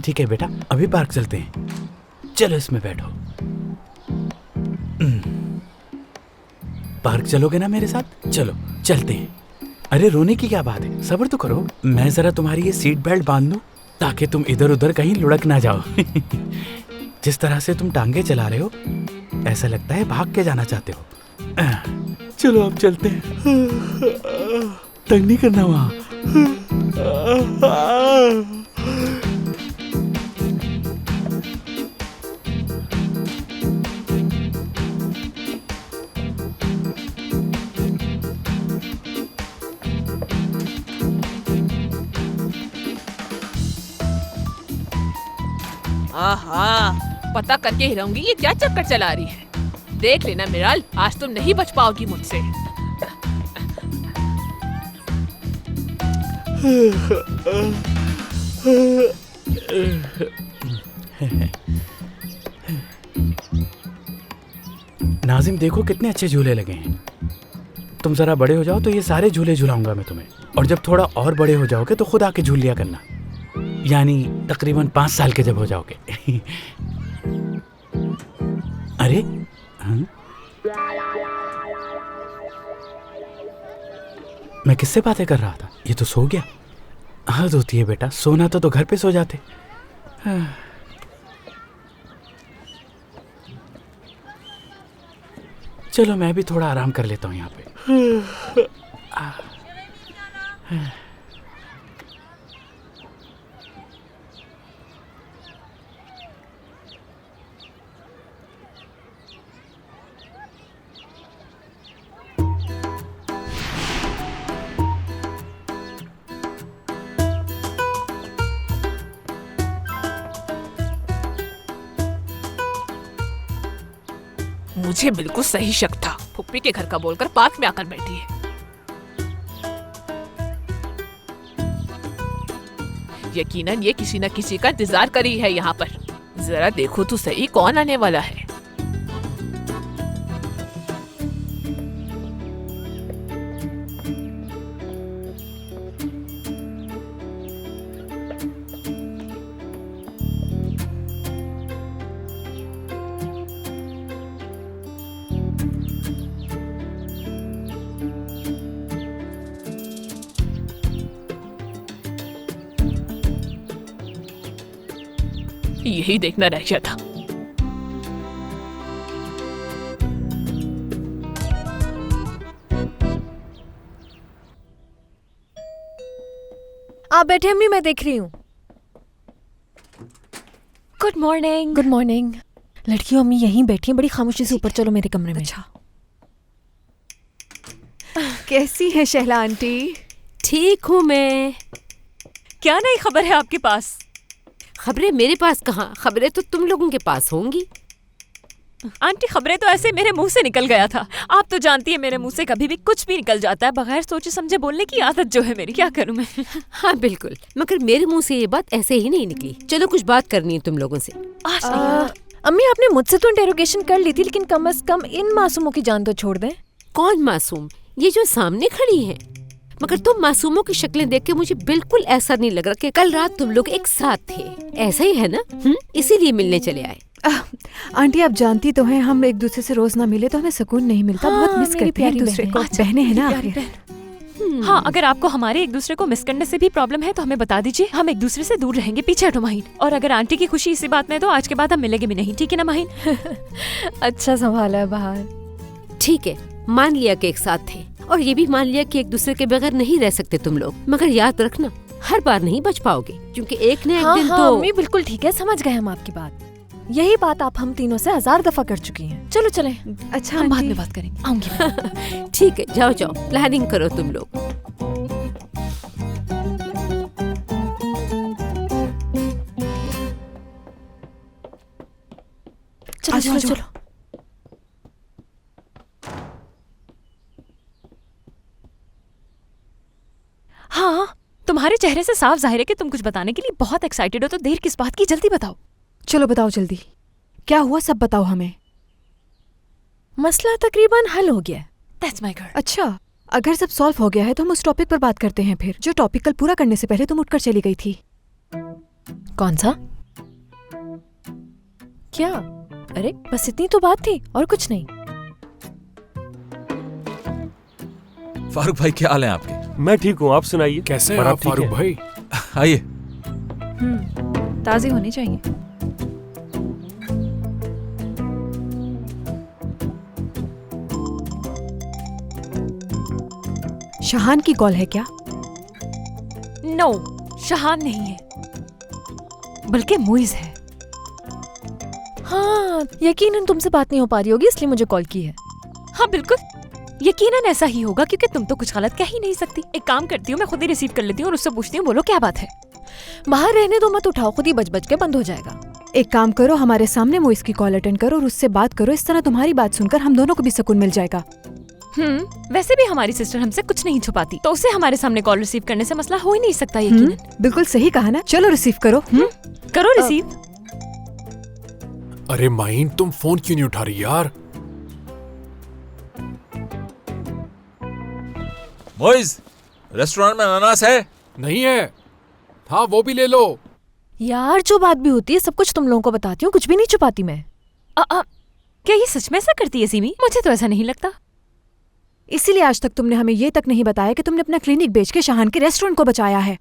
ठीक है बेटा, अभी पार्क चलते हैं। चलो इसमें बैठो। पार्क चलोगे ना मेरे साथ? चलो चलते हैं। अरे रोने की क्या बात है, सब्र तो करो। मैं जरा तुम्हारी ये सीट बेल्ट बांध दूं ताकि तुम इधर उधर कहीं लुढ़क ना जाओ। जिस तरह से तुम टांगे चला रहे हो ऐसा लगता है भाग के जाना चाहते हो। चलो अब चलते हैं। तंग नहीं करना वहां। आहा, पता करके ही रहूंगी ये क्या चक्कर चला रही है। देख लेना मिराल, आज तुम नहीं बच पाओगी मुझसे। नाजिम देखो कितने अच्छे झूले लगे हैं। तुम जरा बड़े हो जाओ तो ये सारे झूले झुलाऊंगा मैं तुम्हें, और जब थोड़ा और बड़े हो जाओगे तो खुद आके झूल लिया करना, यानी तकरीबन 5 साल के जब हो जाओगे। अरे हाँ? मैं किससे बातें कर रहा था? ये तो सो गया। हद होती है बेटा, सोना तो घर पे सो जाते। चलो मैं भी थोड़ा आराम कर लेता हूँ यहाँ पे। मुझे बिल्कुल सही शक था, फुप्पी के घर का बोलकर पार्क में आकर बैठी है। यकीनन ये किसी न किसी का इंतजार कर रही है यहाँ पर। जरा देखो तो सही कौन आने वाला है। यही देखना रह गया था। आप बैठे अम्मी, मैं देख रही हूँ। Good morning. Good morning. लड़कियों अम्मी यहीं बैठी हैं बड़ी खामोशी से। ऊपर चलो मेरे कमरे में। अच्छा, कैसी है शहला आंटी? ठीक हूँ मैं। क्या नई खबर है आपके पास? खबरें मेरे पास कहाँ, खबरें तो तुम लोगों के पास होंगी। आंटी खबरें तो ऐसे मेरे मुंह से निकल गया था। आप तो जानती है मेरे मुंह से कभी भी कुछ भी निकल जाता है, बगैर सोचे समझे बोलने की आदत जो है मेरी। क्या करूं मैं? हाँ बिल्कुल, मगर मेरे मुंह से ये बात ऐसे ही नहीं निकली। चलो कुछ बात करनी है तुम लोगों से। अम्मी आपने मुझसे तो इंटेरोगेशन कर ली थी, लेकिन कम से कम इन मासूमों की जान तो छोड़ दें। कौन मासूम? ये जो सामने खड़ी है। मगर तुम मासूमों की शक्लें देख के मुझे बिल्कुल ऐसा नहीं लग रहा कि कल रात तुम लोग एक साथ थे। ऐसा ही है ना? इसीलिए मिलने चले आए। आंटी आप जानती तो हैं, हम एक दूसरे से रोज ना मिले तो हमें सुकून नहीं मिलता। बहुत मिस करते हैं एक दूसरे को। बहनें हैं ना आखिर। हाँ, अगर आपको हमारे एक दूसरे को मिस करने से भी प्रॉब्लम है तो हमें बता दीजिए, हम एक दूसरे से दूर रहेंगे। पीछे हटो माहिन। और अगर आंटी की खुशी इसी बात में तो आज के बाद हम मिलेंगे भी नहीं, ठीक है ना माहिन? अच्छा संभाला है बाहर। ठीक है, मान लिया कि एक साथ थे, और ये भी मान लिया कि एक दूसरे के बगैर नहीं रह सकते तुम लोग। मगर याद रखना, हर बार नहीं बच पाओगे, क्योंकि एक न एक दिन तो। अम्मी बिल्कुल ठीक है, समझ गए हम आपकी बात। यही बात आप हम तीनों से 1000 दफा कर चुकी हैं। चलो चलें। अच्छा, हम बाद में बात करेंगे। आऊंगी। ठीक है, जाओ जाओ, प्लानिंग करो तुम लोग। चलो चलो चलो। हाँ, तुम्हारे चेहरे से साफ जाहिर है कि तुम कुछ बताने के लिए बहुत एक्साइटेड हो, तो देर किस बात की? जल्दी बताओ। चलो बताओ जल्दी, क्या हुआ सब बताओ हमें। मसला तकरीबन हल हो गया। That's my girl. अच्छा, अगर सब सॉल्व हो गया है तो हम उस टॉपिक पर बात करते हैं फिर, जो टॉपिक कल पूरा करने से पहले तुम उठकर चली गई थी। कौन सा? क्या? अरे बस इतनी तो बात थी और कुछ नहीं। फारूक भाई क्या हाल है आपके? मैं ठीक हूँ, आप सुनाइए। कैसे और हैं आप आप ठीक फारूक हैं? भाई? आइए। ताज़ी होनी चाहिए। शहान की कॉल है क्या? नो, शहान नहीं है, बल्कि मुइज है। हाँ, यकीनन तुमसे बात नहीं हो पा रही होगी इसलिए मुझे कॉल की है। हाँ बिल्कुल, यकीनन ऐसा ही होगा क्योंकि तुम तो कुछ गलत कह ही नहीं सकती। एक काम करती हूँ, मैं खुद ही रिसीव कर लेती हूँ और उससे पूछती हूँ, बोलो क्या बात है। बाहर रहने दो, मत उठाओ, खुद ही बज बज के बंद हो जाएगा। एक काम करो, हमारे सामने मोइस की कॉल अटेंड करो और उससे बात करो। इस तरह तुम्हारी बात सुनकर हम दोनों को भी सुकून मिल जाएगा। वैसे भी हमारी सिस्टर हमसे कुछ नहीं छुपाती, तो उसे हमारे सामने कॉल रिसीव करने से मसला हो ही नहीं सकता यकीनन। बिल्कुल सही कहा ना। चलो रिसीव करो। करो रिसीव। अरे माइन, तुम फोन क्यों नहीं उठा रही यार? मोइज, रेस्टोरेंट में अनानास है? नहीं है? हाँ वो भी ले लो। यार जो बात भी होती है सब कुछ तुम लोगों को बताती हूँ, कुछ भी नहीं छुपाती मैं। क्या ये सच में ऐसा करती है सिमी? मुझे तो ऐसा नहीं लगता। इसीलिए आज तक तुमने हमें ये तक नहीं बताया कि तुमने अपना क्लिनिक बेच के शहान के रेस्टोरेंट को बचाया है।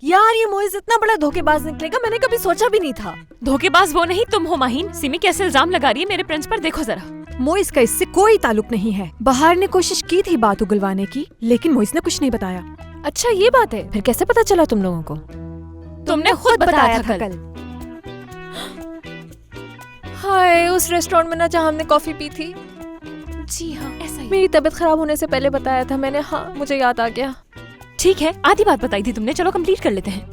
यार ये मोइज इतना बड़ा धोखेबाज निकलेगा, मैंने कभी सोचा भी नहीं था। धोखेबाज वो नहीं, तुम हो माहीन। सिमी कैसे इल्जाम लगा रही है मेरे फ्रेंड्स पर, देखो जरा। मोइस का इससे कोई ताल्लुक नहीं है। बहार ने कोशिश की थी बात उगलवाने की, लेकिन मोइस ने कुछ नहीं बताया। अच्छा ये बात है, फिर कैसे पता चला तुम लोगों को? तुमने खुद बताया था कल। हाय, उस रेस्टोरेंट में ना जहाँ हमने कॉफी पी थी। जी हाँ, ऐसा ही। मेरी तबीयत खराब होने से पहले बताया था मैंने। हाँ मुझे याद आ गया। ठीक है, आधी बात बताई थी तुमने, चलो कंप्लीट कर लेते हैं।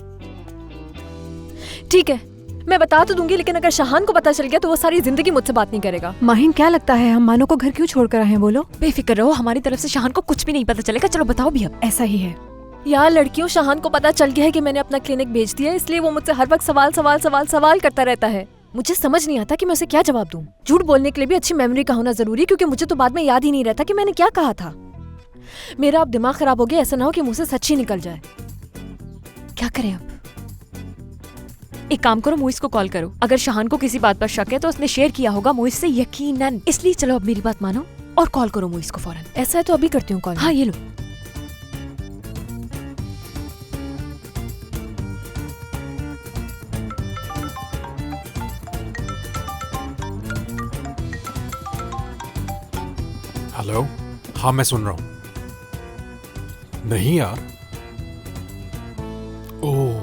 ठीक है, मैं बता तो दूंगी, लेकिन अगर शहान को पता चल गया तो वो सारी जिंदगी मुझसे बात नहीं करेगा। माहिन क्या लगता है हम मानो को घर क्यों छोड़कर आए हैं? बोलो। बेफिक्र रहो, हमारी तरफ से शहान को कुछ भी नहीं पता चलेगा। चलो बताओ भी अब। ऐसा ही है यार लड़कियों, शहान को पता चल गया है कि मैंने अपना क्लिनिक बेच दिया, इसलिए वो मुझसे हर वक्त सवाल करता रहता है। मुझे समझ नहीं आता कि मैं उसे क्या जवाब दूं। झूठ बोलने के लिए भी अच्छी मेमोरी का होना जरूरी है, क्योंकि मुझे तो बाद में याद ही नहीं रहता कि मैंने क्या कहा था। मेरा अब दिमाग खराब हो गया, ऐसा ना हो कि मुंह से सच ही निकल जाए। क्या करें अब? एक काम करो, मुइस को कॉल करो। अगर शहान को किसी बात पर शक है तो उसने शेयर किया होगा मुइस से यकीनन। इसलिए चलो अब मेरी बात मानो और कॉल करो मुइस को फौरन। ऐसा है तो अभी करती हूँ कॉल। हाँ ये लो। हेलो। हाँ मैं सुन रहा हूँ। नहीं यार। ओह,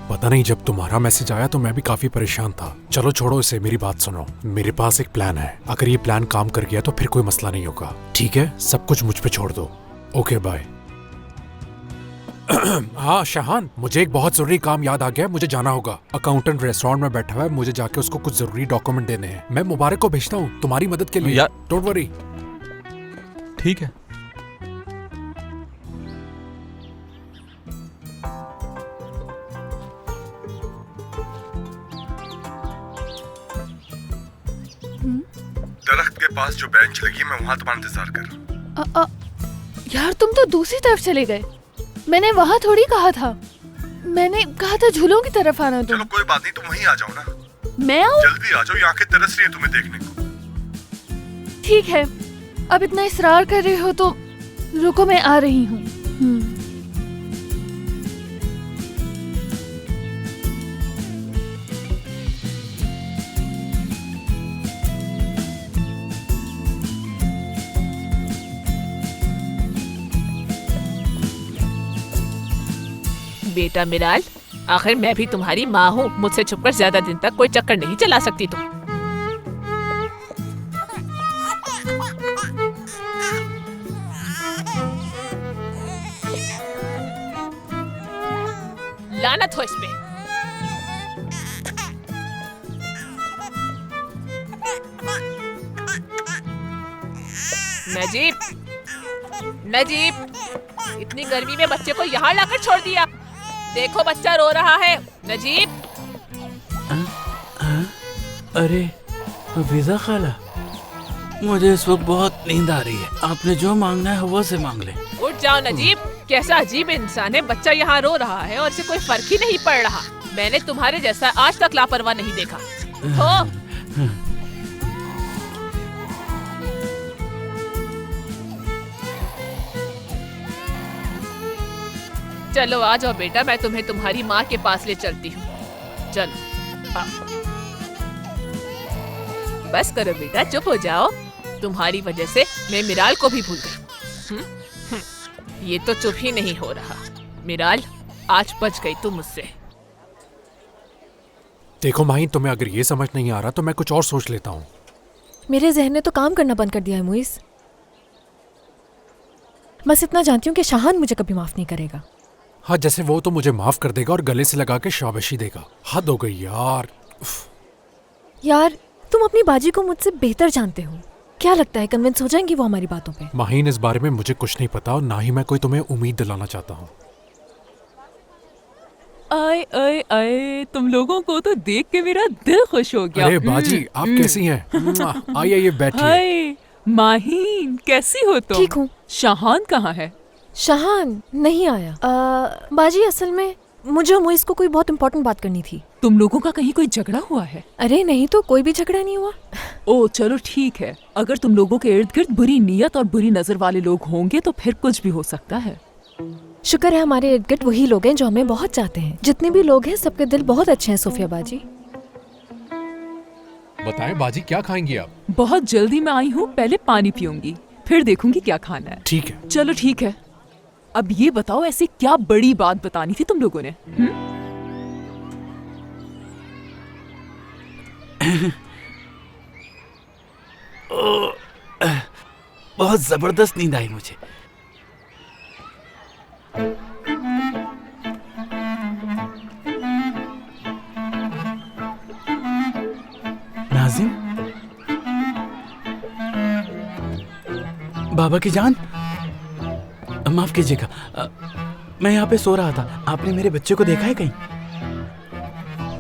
पता नहीं, जब तुम्हारा मैसेज आया तो मैं भी काफी परेशान था। चलो छोड़ो इसे, मेरी बात सुनो। मेरे पास एक प्लान है। अगर ये प्लान काम कर गया तो फिर कोई मसला नहीं होगा। ठीक है, सब कुछ मुझ पे छोड़ दो। Okay bye. हाँ शहान, मुझे एक बहुत जरूरी काम याद आ गया, मुझे जाना होगा। अकाउंटेंट रेस्टोरेंट में बैठा हुआ है, मुझे जाके उसको कुछ जरूरी डॉक्यूमेंट देने हैं। मैं मुबारक को भेजता हूँ तुम्हारी मदद के लिए। Don't worry. ठीक है। दरख्त के पास जो बेंच लगी, मैं वहाँ तुम्हारा इंतजार कर रहा हूँ। यार तुम तो दूसरी तरफ चले गए। मैंने वहाँ थोड़ी कहा था, मैंने कहा था झूलों की तरफ आना। तुम चलो कोई बात नहीं, तुम वहीं आ जाओ ना। मैं आऊँ? जल्दी आ जाओ, ये आंखें तरस रही है तुम्हें देखने को। ठीक है, अब इतना इसरार कर रहे हो तो रुको, मैं आ रही हूँ। बेटा मिराल, आखिर मैं भी तुम्हारी माँ हूँ। मुझसे छुपकर ज्यादा दिन तक कोई चक्कर नहीं चला सकती तुम। लानत हो इसमें। नजीब, नजीब, इतनी गर्मी में बच्चे को यहाँ लाकर छोड़ दिया। देखो बच्चा रो रहा है। नजीब। अरे वीजा खाला, मुझे इस वक्त बहुत नींद आ रही है। आपने जो मांगना है वो से मांग ले। उठ जाओ नजीब, कैसा अजीब इंसान है, बच्चा यहाँ रो रहा है और इसे कोई फर्क ही नहीं पड़ रहा। मैंने तुम्हारे जैसा आज तक लापरवाह नहीं देखा। हो चलो आ जाओ बेटा, मैं तुम्हें तुम्हारी माँ के पास ले चलती हूँ। चलो आओ। बस करो बेटा, चुप हो जाओ। तुम्हारी वजह से मैं मिराल को भी भूल गई। ये तो चुप ही नहीं हो रहा। मिराल, आज बच गई तू मुझसे। देखो माही, तुम्हें अगर ये समझ नहीं आ रहा तो मैं कुछ और सोच लेता हूँ। मेरे जहन ने तो काम करना बंद कर दिया है मुइस। बस इतना जानती हूँ कि शाहान मुझे कभी माफ नहीं करेगा। हाँ, जैसे वो तो मुझे माफ कर देगा और गले से लगा के शाबाशी देगा। हद हो गई यार। यार तुम अपनी बाजी को मुझसे बेहतर जानते हो। क्या लगता है कन्विंस हो जाएंगी वो हमारी बातों पे? माहीन, इस बारे में मुझे कुछ नहीं पता और ना ही मैं कोई तुम्हें उम्मीद दिलाना चाहता हूँ। आए आए आए, तुम लोगों को तो देख के मेरा दिल खुश हो गया। अरे बाजी, आप कैसी हैं? आइए ये बैठिए। हाय माहीन, कैसी हो तुम? ठीक हूँ। शाहान कहाँ है? शाहान नहीं आया। बाजी असल में मुझे और मुइस को कोई बहुत इंपॉर्टेंट बात करनी थी। तुम लोगों का कहीं कोई झगड़ा हुआ है? अरे नहीं तो, कोई भी झगड़ा नहीं हुआ। ओ चलो ठीक है, अगर तुम लोगों के इर्द गिर्द बुरी नीयत और बुरी नजर वाले लोग होंगे तो फिर कुछ भी हो सकता है। शुक्र है हमारे इर्द गिर्द वही लोग हैं जो हमें बहुत चाहते हैं। जितने भी लोग हैं सबके दिल बहुत अच्छे हैं। सोफिया बाजी, बताएं बाजी, क्या खाएंगी आप? बहुत जल्दी मैं आई हूँ, पहले पानी पीऊंगी फिर देखूंगी क्या खाना है। ठीक है। चलो ठीक है। अब ये बताओ, ऐसी क्या बड़ी बात बतानी थी तुम लोगों ने? बहुत जबरदस्त नींद आई मुझे। नाज़िम, बाबा की जान, माफ कीजिएगा, मैं यहाँ पे सो रहा था। आपने मेरे बच्चे को देखा है कहीं?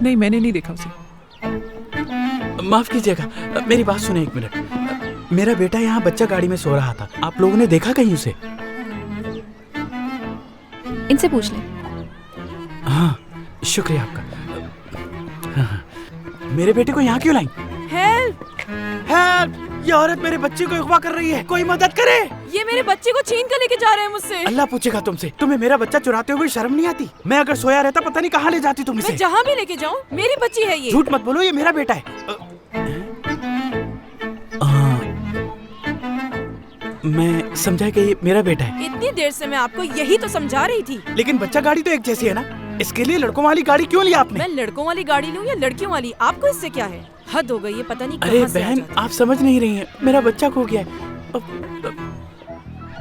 नहीं, मैंने नहीं देखा उसे। माफ कीजिएगा, मेरी बात सुने एक मिनट। मेरा बेटा यहाँ बच्चा गाड़ी में सो रहा था, आप लोगों ने देखा कहीं उसे? इनसे पूछ ले। हाँ, शुक्रिया आपका। हाँ, मेरे बेटे को यहाँ क्यों लाई? हेल्प! हेल्प! ये औरत मेरे बच्चे को अगवा कर रही है, कोई मदद करे। ये मेरे बच्चे को छीन कर लेके जा रहे हैं मुझसे। अल्लाह पूछेगा तुमसे, तुम्हें मेरा बच्चा चुराते हुए शर्म नहीं आती? मैं अगर सोया रहता पता नहीं कहाँ ले जाती तुम इसे। मैं जहाँ भी लेके जाऊँ, मेरी बच्ची है ये। झूठ मत बोलो, ये मेरा बेटा है। मैं समझा कि ये मेरा बेटा है। इतनी देर से मैं आपको यही तो समझा रही थी। लेकिन बच्चा गाड़ी तो एक जैसी है ना, इसके लिए लड़कों वाली गाड़ी क्यों लिया आपने? मैं लड़कों वाली गाड़ी लूँ या लड़कियों वाली, आपको इससे क्या है? हद हो गई है, पता नहीं अरे कहाँ से आ बहन, जाती है। आप समझ नहीं रही हैं, मेरा बच्चा खो गया है।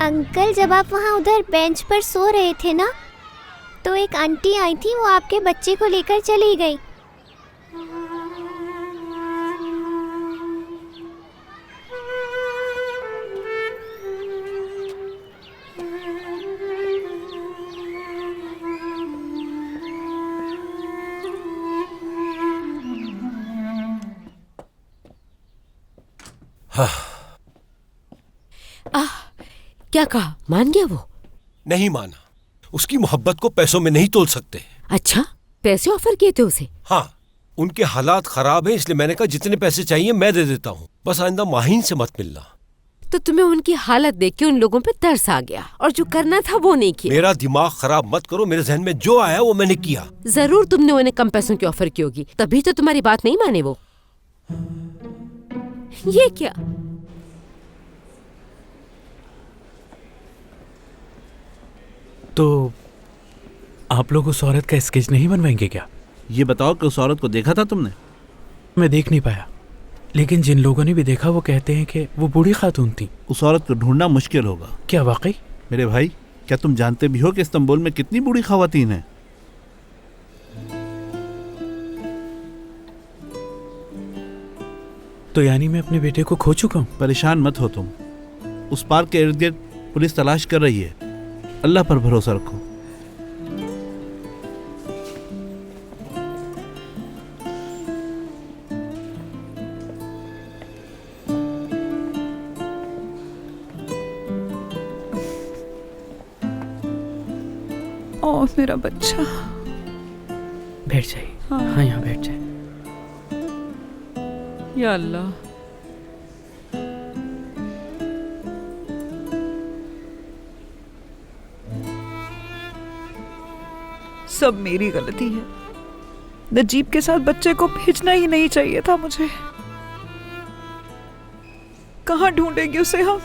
अंकल, जब आप वहाँ उधर बेंच पर सो रहे थे ना, तो एक आंटी आई थी, वो आपके बच्चे को लेकर चली गई। क्या कहा? मान गया वो? नहीं माना। उसकी मोहब्बत को पैसों में नहीं तोल सकते। अच्छा, पैसे ऑफर किए थे उसे? हाँ, उनके हालात खराब हैं, इसलिए मैंने कहा जितने पैसे चाहिए मैं दे देता हूँ, बस आइंदा माहीन से मत मिलना। तो तुम्हें उनकी हालत देख के उन लोगों पे तरस आ गया और जो करना था वो नहीं किया। मेरा दिमाग खराब मत करो, मेरे जहन में जो आया वो मैंने किया। जरूर तुमने उन्हें कम पैसों की ऑफर की होगी, तभी तो तुम्हारी बात नहीं माने वो। ये क्या? तो आप लोग उस औरत का स्केच नहीं बनवाएंगे क्या? ये बताओ कि उस औरत को देखा था तुमने? मैं देख नहीं पाया, लेकिन जिन लोगों ने भी देखा वो कहते हैं कि वो बूढ़ी खातून थी। उस औरत को ढूंढना मुश्किल होगा। क्या वाकई? मेरे भाई, क्या तुम जानते भी हो कि इस्तांबुल में कितनी बूढ़ी खवातीन हैं? तो यानी मैं अपने बेटे को खो चुका हूँ? परेशान मत हो तुम। उस पार्क के इर्द गिर्द पुलिस तलाश कर रही है। अल्लाह पर भरोसा रखो। ओह मेरा बच्चा। बैठ जाइए। हाँ यहाँ बैठ जाए। या अल्लाह, सब मेरी गलती है। नजीब के साथ बच्चे को भेजना ही नहीं चाहिए था मुझे। कहाँ ढूंढेंगे उसे हम?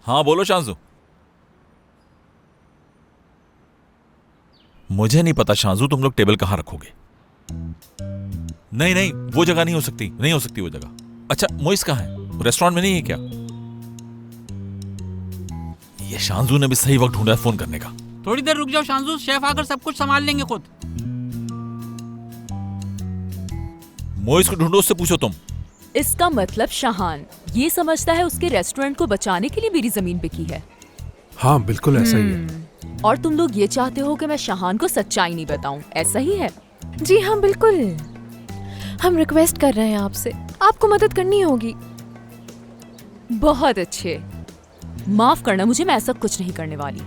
हाँ बोलो शांजू। मुझे नहीं पता शांजू, तुम लोग टेबल कहाँ रखोगे? नहीं नहीं, वो जगह नहीं हो सकती, नहीं हो सकती वो जगह। अच्छा मोइस कहाँ है? रेस्टोरेंट में नहीं है क्या? ये शांजू ने भी सही वक्त ढूंढा है फोन करने का। थोड़ी देर रुक जाओ शांजू, शेफ आकर सब कुछ संभाल लेंगे खुद। मोइस को ढूंढो, उससे पूछो तुम। इसका मतलब शाहान ये समझता है उसके रेस्टोरेंट को बचाने के लिए मेरी जमीन बिकी है। हाँ बिल्कुल ऐसा ही है। और तुम लोग ये चाहते हो कि मैं शाहान को सच्चाई नहीं बताऊं, ऐसा ही है? जी हाँ बिल्कुल। हम रिक्वेस्ट कर रहे हैं आपसे, आपको मदद करनी होगी। बहुत अच्छे, माफ करना मुझे, मैं ऐसा कुछ नहीं करने वाली।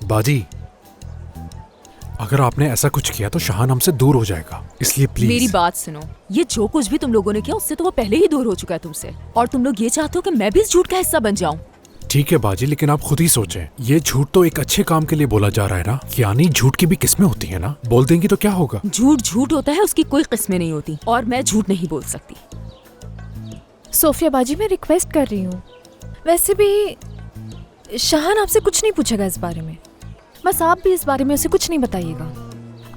बाजी, अगर आपने ऐसा कुछ किया तो शाहान हमसे दूर हो जाएगा, इसलिए प्लीज मेरी बात सुनो। ये जो कुछ भी तुम लोगों ने किया उससे तो वो पहले ही दूर हो चुका है तुमसे, और तुम लोग ये चाहते हो कि मैं भी इस झूठ का हिस्सा बन जाऊं। ठीक है बाजी, लेकिन आप खुद ही सोचें, ये झूठ तो एक अच्छे काम के लिए बोला जा रहा है ना, यानी झूठ की भी किस्में होती है ना, बोल देंगी तो क्या होगा? झूठ झूठ होता है, उसकी कोई किस्में नहीं होती, और मैं झूठ नहीं बोल सकती। सोफिया बाजी, मैं रिक्वेस्ट कर रही हूँ। वैसे भी शाहान आपसे कुछ नहीं पूछेगा इस बारे में, बस आप भी इस बारे में उसे कुछ नहीं बताइएगा।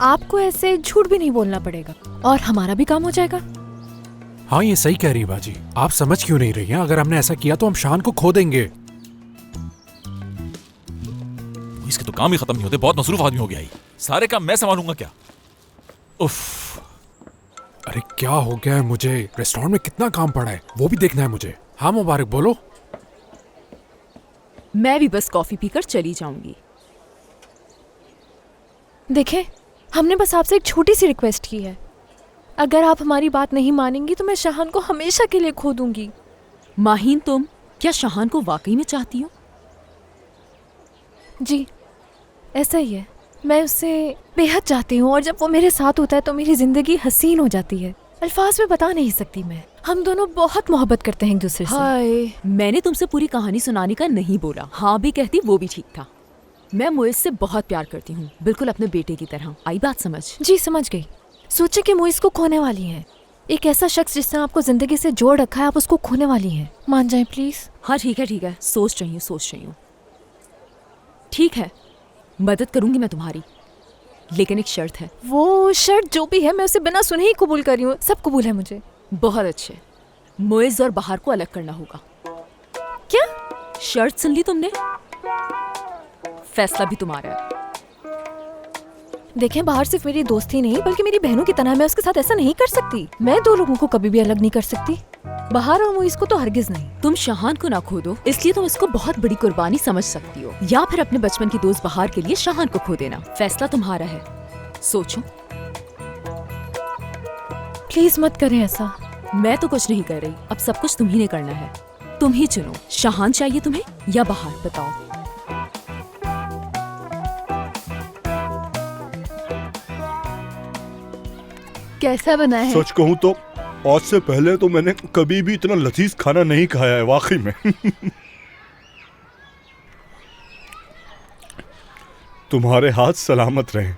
आपको ऐसे झूठ भी नहीं बोलना पड़ेगा और हमारा भी काम हो जाएगा। हाँ ये सही कह रही है बाजी, आप समझ क्यों नहीं रही हैं? अगर हमने ऐसा किया तो हम शाहान को खो देंगे। इसके तो काम ही खत्म नहीं होते, बहुत मसरूफ आदमी हो गया ये। सारे काम मैं संभालूंगा क्या? उफ। अरे क्या हो गया है मुझे? रेस्टोरेंट में कितना काम पड़ा है वो भी देखना है मुझे। हाँ मुबारक बोलो। मैं भी बस कॉफी पीकर चली जाऊंगी। देखें, हमने बस आपसे एक छोटी सी रिक्वेस्ट की है। अगर आप हमारी बात नहीं मानेंगी तो मैं शाहान को हमेशा के लिए खो दूंगी। माहीन, तुम क्या शाहान को वाकई में चाहती हो? जी ऐसा ही है, मैं उससे बेहद चाहती हूँ, और जब वो मेरे साथ होता है तो मेरी जिंदगी हसीन हो जाती है। अल्फाज में बता नहीं सकती मैं। हम दोनों बहुत मोहब्बत करते हैं एक दूसरे से। हाय, मैंने तुमसे पूरी कहानी सुनाने का नहीं बोला, हाँ भी कहती वो भी ठीक था। मैं मोइस से बहुत प्यार करती हूँ, बिल्कुल अपने बेटे की तरह। आई बात समझ? जी समझ गई। सोचे कि मोइस को खोने वाली हैं। एक ऐसा शख्स जिसने आपको जिंदगी से जोड़ रखा है, आप उसको खोने वाली हैं। मान जाएं प्लीज। हाँ ठीक है, सोच रही हूँ। ठीक है, मदद करूंगी मैं तुम्हारी, लेकिन एक शर्त है। वो शर्त जो भी है मैं उसे बिना सुने ही कबूल कर रही हूँ। सब कबूल है मुझे। बहुत अच्छे, मोइस और बाहर को अलग करना होगा। क्या शर्त सुन ली तुमने? फैसला भी तुम्हारा है। देखें, बाहर सिर्फ मेरी दोस्ती नहीं बल्कि मेरी बहनों की तरह मैं उसके साथ ऐसा नहीं कर सकती। मैं दो लोगों को कभी भी अलग नहीं कर सकती, बाहर और मोइस को तो हरगिज नहीं। तुम शाहान को ना खो दो, इसलिए तुम इसको बहुत बड़ी कुर्बानी समझ सकती हो, या फिर अपने बचपन की दोस्त बाहर के लिए शाहान को खो देना। फैसला तुम्हारा है, सोचो। प्लीज मत करें ऐसा। मैं तो कुछ नहीं कर रही, अब सब कुछ तुम्ही ने करना है। तुम ही चुनो, शाहान चाहिए तुम्हें या बाहर, बताओ। कैसा बना है? सच कहूं तो आज से पहले तो मैंने कभी भी इतना लजीज खाना नहीं खाया है वाकई में। तुम्हारे हाथ सलामत रहे।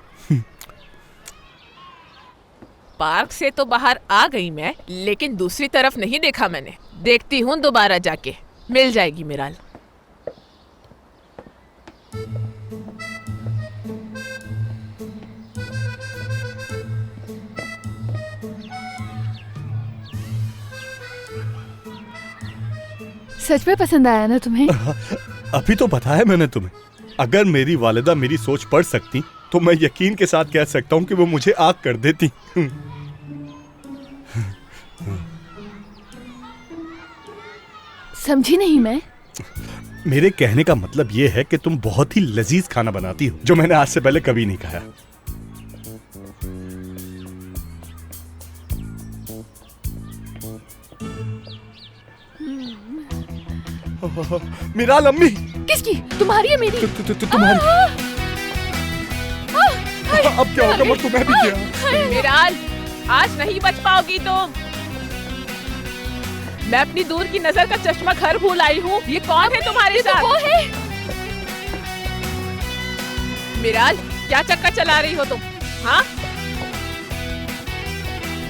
पार्क से तो बाहर आ गई मैं, लेकिन दूसरी तरफ नहीं देखा मैंने। देखती हूँ दोबारा जाके, मिल जाएगी मिराल। सच में पसंद आया ना तुम्हें? अभी तो बताया मैंने तुम्हें। अगर मेरी वालिदा मेरी सोच पढ़ सकती तो मैं यकीन के साथ कह सकता हूँ कि वो मुझे आग कर देती। समझी नहीं मैं। मेरे कहने का मतलब ये है कि तुम बहुत ही लजीज खाना बनाती हो, जो मैंने आज से पहले कभी नहीं खाया। मिराल अम्मी। किसकी? तुम्हारी है मेरी? तुम्हारी। अब क्या होगा? मैं तुम्हें भी किया। मिराल, आज नहीं बच पाओगी तुम। मैं अपनी दूर की नजर का चश्मा घर भूल आई हूँ। ये कौन है तुम्हारे साथ? वो है। मिराल, क्या चक्कर चला रही हो तुम? हाँ,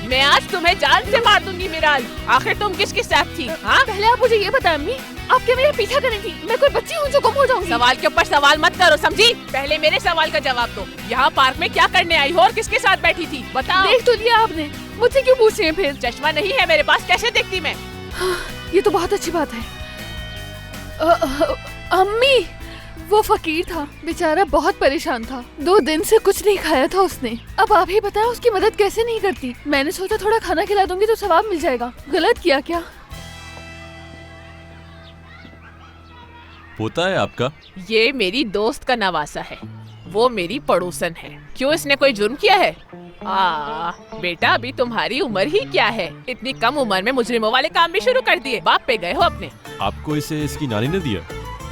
मैं आज तुम्हें जान से मार दूंगी मिराल। आखिर तुम किसके साथ थी? हाँ? पहले आप मुझे ये बताएं अम्मी, आप क्या मेरा पीछा करेंगी? मैं कोई बच्ची हूँ जो गुम हो जाऊंगी? सवाल के ऊपर सवाल मत करो, समझी? पहले मेरे सवाल का जवाब दो। यहाँ पार्क में क्या करने आई हो और किसके साथ बैठी थी? बताओ। देख तो लिया आपने, मुझसे क्यों पूछ रही हैं फिर? चश्मा नहीं है मेरे पास, कैसे देखती मैं? ये तो बहुत अच्छी बात है। अम्मी, वो फकीर था बेचारा, बहुत परेशान था। 2 दिन से कुछ नहीं खाया था उसने। अब आप ही बताएं उसकी मदद कैसे नहीं करती? मैंने सोचा थोड़ा खाना खिला दूंगी तो सवाब मिल जाएगा। गलत किया क्या? पोता है आपका? ये मेरी दोस्त का नवासा है, वो मेरी पड़ोसन है। क्यों, इसने कोई जुर्म किया है? बेटा अभी तुम्हारी उम्र ही क्या है? इतनी कम उम्र में मुजरिमों वाले काम भी शुरू कर दिए। बाप पे गए हो अपने। आपको इसे इसकी नानी ने दिया?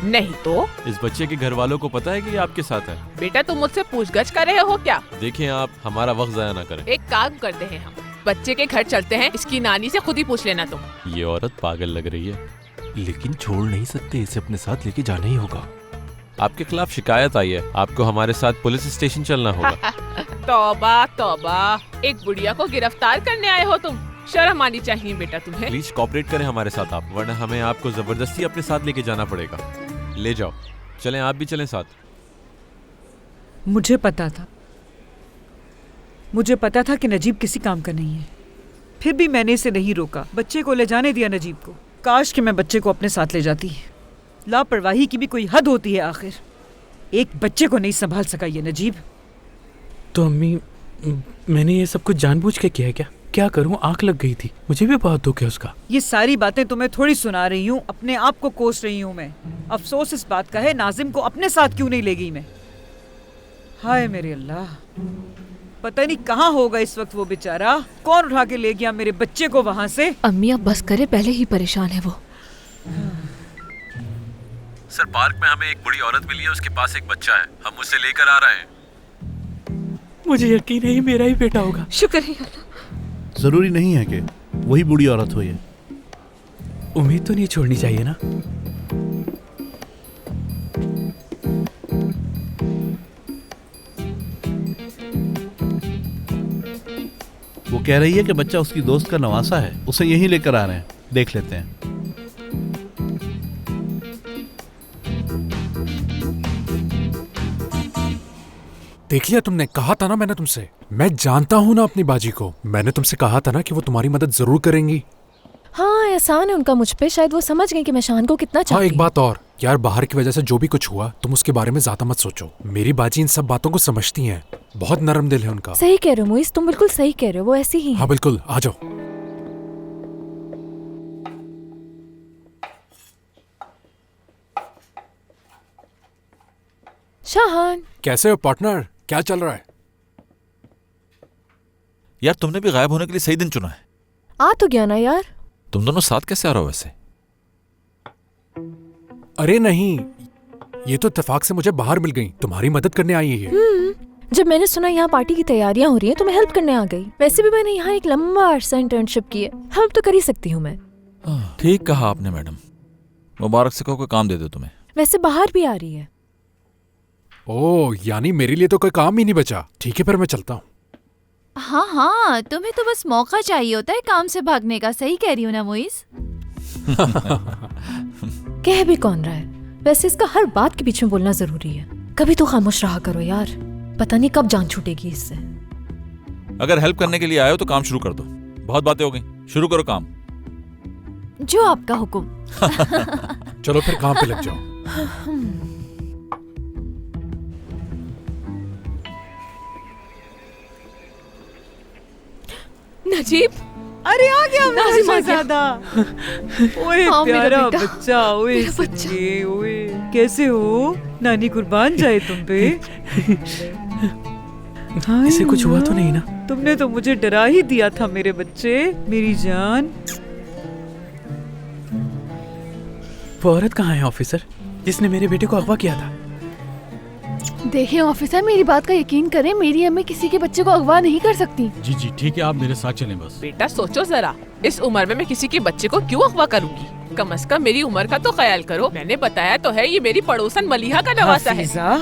नहीं तो? इस बच्चे के घर वालों को पता है कि ये आपके साथ है? बेटा तुम मुझसे पूछगछ कर रहे हो क्या? देखिए, आप हमारा वक्त जाया ना करें। एक काम करते हैं, हम बच्चे के घर चलते हैं। इसकी नानी से खुद ही पूछ लेना तुम। ये औरत पागल लग रही है। लेकिन छोड़ नहीं सकते, इसे अपने साथ लेके जाना ही होगा। आपके खिलाफ शिकायत आई है, आपको हमारे साथ पुलिस स्टेशन चलना होगा। तौबा तौबा, एक बुढ़िया को गिरफ्तार करने आए हो तुम? शर्म आनी चाहिए बेटा तुम्हें। प्लीज कोऑपरेट करें हमारे साथ आप, वरना हमें आपको जबरदस्ती अपने साथ लेके जाना पड़ेगा। ले जाओ, चलें, आप भी चलें साथ। मुझे पता था कि नजीब किसी काम का नहीं है, फिर भी मैंने इसे नहीं रोका। बच्चे को ले जाने दिया नजीब को। काश कि मैं बच्चे को अपने साथ ले जाती। लापरवाही की भी कोई हद होती है। आखिर एक बच्चे को नहीं संभाल सका ये नजीब। तो अम्मी, मैंने ये सब कुछ जानबूझ के किया है क्या? क्या करूं, आंख लग गई थी। मुझे भी बहुत दुख है उसका। ये सारी बातें तुम्हें थोड़ी सुना रही हूँ, अपने आप को कोस रही हूँ मैं। अफसोस इस बात का है, नाजिम को अपने साथ क्यों नहीं ले गई मैं। हाय मेरे अल्लाह, पता नहीं कहाँ होगा इस वक्त वो बेचारा। कौन उठा के ले गया मेरे बच्चे को वहाँ से? अम्मी अब बस करे, पहले ही परेशान है वो। सर, पार्क में हमें एक बूढ़ी औरत मिली है, उसके पास एक बच्चा है, हम उसे लेकर आ रहे हैं। मुझे यकीन है मेरा ही बेटा होगा। शुक्र है। जरूरी नहीं है कि वही बूढ़ी औरत हो। ये उम्मीद तो नहीं छोड़नी चाहिए ना। वो कह रही है कि बच्चा उसकी दोस्त का नवासा है, उसे यहीं लेकर आ रहे हैं। देख लेते हैं। देख लिया, तुमने कहा था ना मैंने तुमसे। मैं जानता हूँ ना अपनी बाजी को। मैंने तुमसे कहा था ना कि वो तुम्हारी मदद जरूर करेंगी। हाँ, एहसान है उनका मुझ पे। शायद वो समझ गए कि मैं शान को कितना चाहती। हाँ, एक बात और यार, बाहर की वजह से जो भी कुछ हुआ, तुम उसके बारे में ज्यादा मत सोचो। मेरी बाजी इन सब बातों को समझती हैं। बहुत नरम दिल है उनका। सही कह रहे हो मोइस, तुम बिल्कुल सही कह रहे हो। वो ऐसी ही। हाँ बिल्कुल, आ जाओ। शाहान, कैसे हो पार्टनर? क्या चल रहा है? यार, तुमने भी गायब होने के लिए सही दिन चुना है। आ तो गया ना यार। तुम दोनों साथ कैसे आ रहे हो वैसे? अरे नहीं, ये तो इत्तेफाक से मुझे बाहर मिल गई। तुम्हारी मदद करने आई है। जब मैंने सुना यहाँ पार्टी की तैयारियां हो रही हैं तो मैं हेल्प करने आ गई। वैसे भी मैंने यहाँ एक लंबा अरसा इंटर्नशिप की है, हेल्प तो कर ही सकती हूँ मैं। ठीक कहा आपने मैडम। मुबारक से कहो कोई काम दे दो तुम्हें। वैसे बाहर भी आ रही है। ओह, यानी मेरे लिए तो कोई काम ही नहीं बचा। ठीक है, पर मैं चलता हूँ। हाँ हाँ, तुम्हें तो बस मौका चाहिए होता है काम से भागने का। सही कह रही हूँ ना मोइस? कह भी कौन रहा है? वैसे इसका हर बात के बीच में बोलना जरूरी है। कभी तो खामोश रहा करो यार, पता नहीं कब जान छूटेगी इससे। अगर हेल्प करने के लिए आए हो तो काम शुरू कर दो। बहुत बातें हो गई, शुरू करो काम। जो आपका हुक्म। चलो फिर काम पे लग जाओ। नजीब, अरे आ गया मेरा नाज़िम आ गया। शहजादा। ओए हाँ, मेरा प्यारा बेटा। बच्चा, ओए मेरा बच्चा। सच्चे, ओए कैसे हो? नानी कुर्बान जाए तुम पे। हाय इसे कुछ हुआ तो माँ, नहीं ना? तुमने तो मुझे डरा ही दिया था मेरे बच्चे, मेरी जान। वो औरत कहाँ है ऑफिसर, जिसने मेरे बेटे को अगवा किया था? देखिए ऑफिसर, मेरी बात का यकीन करें, मेरी अम्मी किसी के बच्चे को अगवा नहीं कर सकती। जी जी ठीक है, आप मेरे साथ चलें बस। बेटा सोचो जरा, इस उम्र में मैं किसी के बच्चे को क्यों अगवा करूंगी? कम से कम मेरी उम्र का तो ख्याल करो। मैंने बताया तो है, ये मेरी पड़ोसन मलिहा का नवासा है। हाफिजा,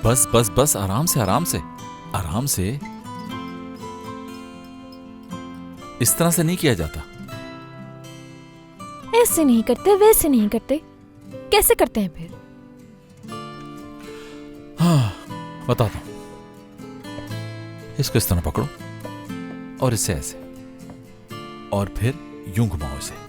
बस बस बस, आराम से आराम से आराम से। इस तरह से नहीं किया जाता। ऐसे नहीं करते, वैसे नहीं करते, कैसे करते हैं फिर? हाँ बताता हूं। इसको इस तरह पकड़ो और इसे ऐसे, और फिर यूं घुमाओ इसे।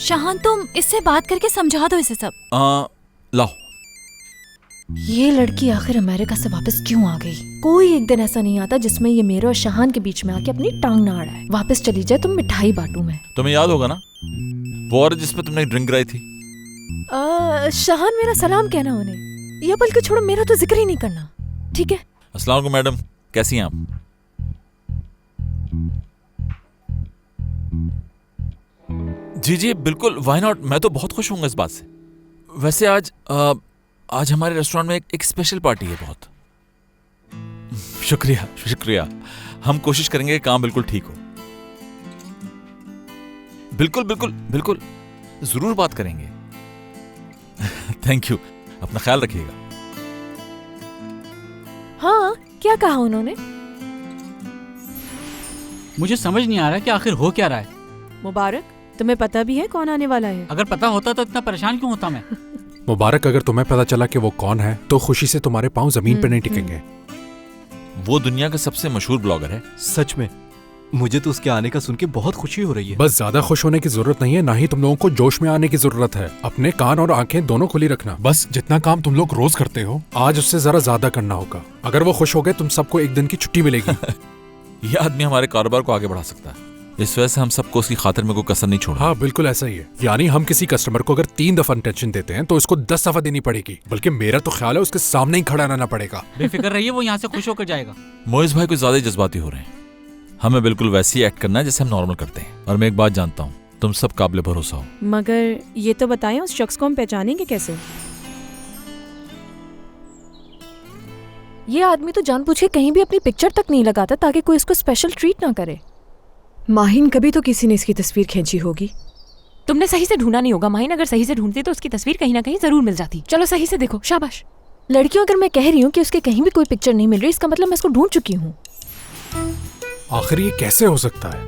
शाहान तुम इससे बात करके समझा दो इसे सब। लाओ। ये लड़की आखिर अमेरिका से वापस क्यों आ गई? कोई एक दिन ऐसा नहीं आता जिसमें ये मेरे और शाहान के बीच में आके अपनी टांग ना अड़ाए। वापस चली जाए तो मिठाई बांटू मैं। तुम्हें याद होगा ना वो औरत जिस पे तुमने ड्रिंक कराई थी? शाहान मेरा सलाम कहना उन्हें, या बल्कि छोड़ो, मेरा तो जिक्र ही नहीं करना, ठीक है? अस्सलाम वालेकुम मैडम, कैसी हैं आप? जी जी बिल्कुल, व्हाई नॉट, मैं तो बहुत खुश हूँ इस बात से। वैसे आज हमारे रेस्टोरेंट में एक स्पेशल पार्टी है। बहुत शुक्रिया शुक्रिया। हम कोशिश करेंगे कि काम बिल्कुल ठीक हो। बिल्कुल बिल्कुल बिल्कुल, जरूर बात करेंगे। थैंक यू, अपना ख्याल रखिएगा। हाँ, क्या कहा उन्होंने? मुझे समझ नहीं आ रहा कि आखिर हो क्या रहा है। मुबारक, तुम्हें पता भी है कौन आने वाला है? अगर पता होता तो इतना परेशान क्यों होता मैं? मुबारक, अगर तुम्हें पता चला कि वो कौन है तो खुशी से तुम्हारे पांव जमीन पर नहीं टिकेंगे। वो दुनिया का सबसे मशहूर ब्लॉगर है। सच में मुझे तो उसके आने का सुन के बहुत खुशी हो रही है। बस ज्यादा खुश होने की जरूरत नहीं है, ना ही तुम लोगों को जोश में आने की जरूरत है। अपने कान और आंखें दोनों खुली रखना। बस जितना काम तुम लोग रोज करते हो, आज उससे जरा ज्यादा करना होगा। अगर वो खुश हो गए, तुम सबको एक दिन की छुट्टी मिलेगी। ये आदमी हमारे कारोबार को आगे बढ़ा सकता है। इस वजह से हम सबको उसकी खातिर में कोई कसर नहीं छोड़ा। हाँ बिल्कुल ऐसा ही है। यानी हम किसी कस्टमर को अगर 3 दफा अटेंशन देते हैं तो इसको 10 दफा देनी पड़ेगी। बल्कि मेरा तो ख्याल है उसके सामने ही खड़ा रहना पड़ेगा। बेफिक्र रहिए, वो यहाँ से खुश होकर जाएगा। मोइज भाई कुछ ज्यादा ही जज्बाती हो रहे हैं। हमें बिल्कुल वैसे ही एक्ट करना है जैसे हम नॉर्मल करते हैं। और मैं एक बात जानता हूँ, तुम सब काबिल भरोसा हो। मगर ये तो बताएं, उस शख्स को हम पहचानेंगे कैसे? ये आदमी तो जानबूझ के कहीं भी अपनी पिक्चर तक नहीं लगाता ताकि कोई इसको स्पेशल ट्रीट ना करे। माहिन, कभी तो किसी ने इसकी तस्वीर खींची होगी। तुमने सही से ढूंढा नहीं होगा माहिन। अगर सही से ढूंढती तो उसकी तस्वीर कहीं ना कहीं जरूर मिल जाती। चलो सही से देखो, शाबाश। लड़कियों, अगर मैं कह रही हूँ कि उसके कहीं भी कोई पिक्चर नहीं मिल रही, इसका मतलब मैं इसको ढूंढ चुकी हूँ। आखिर ये कैसे हो सकता है?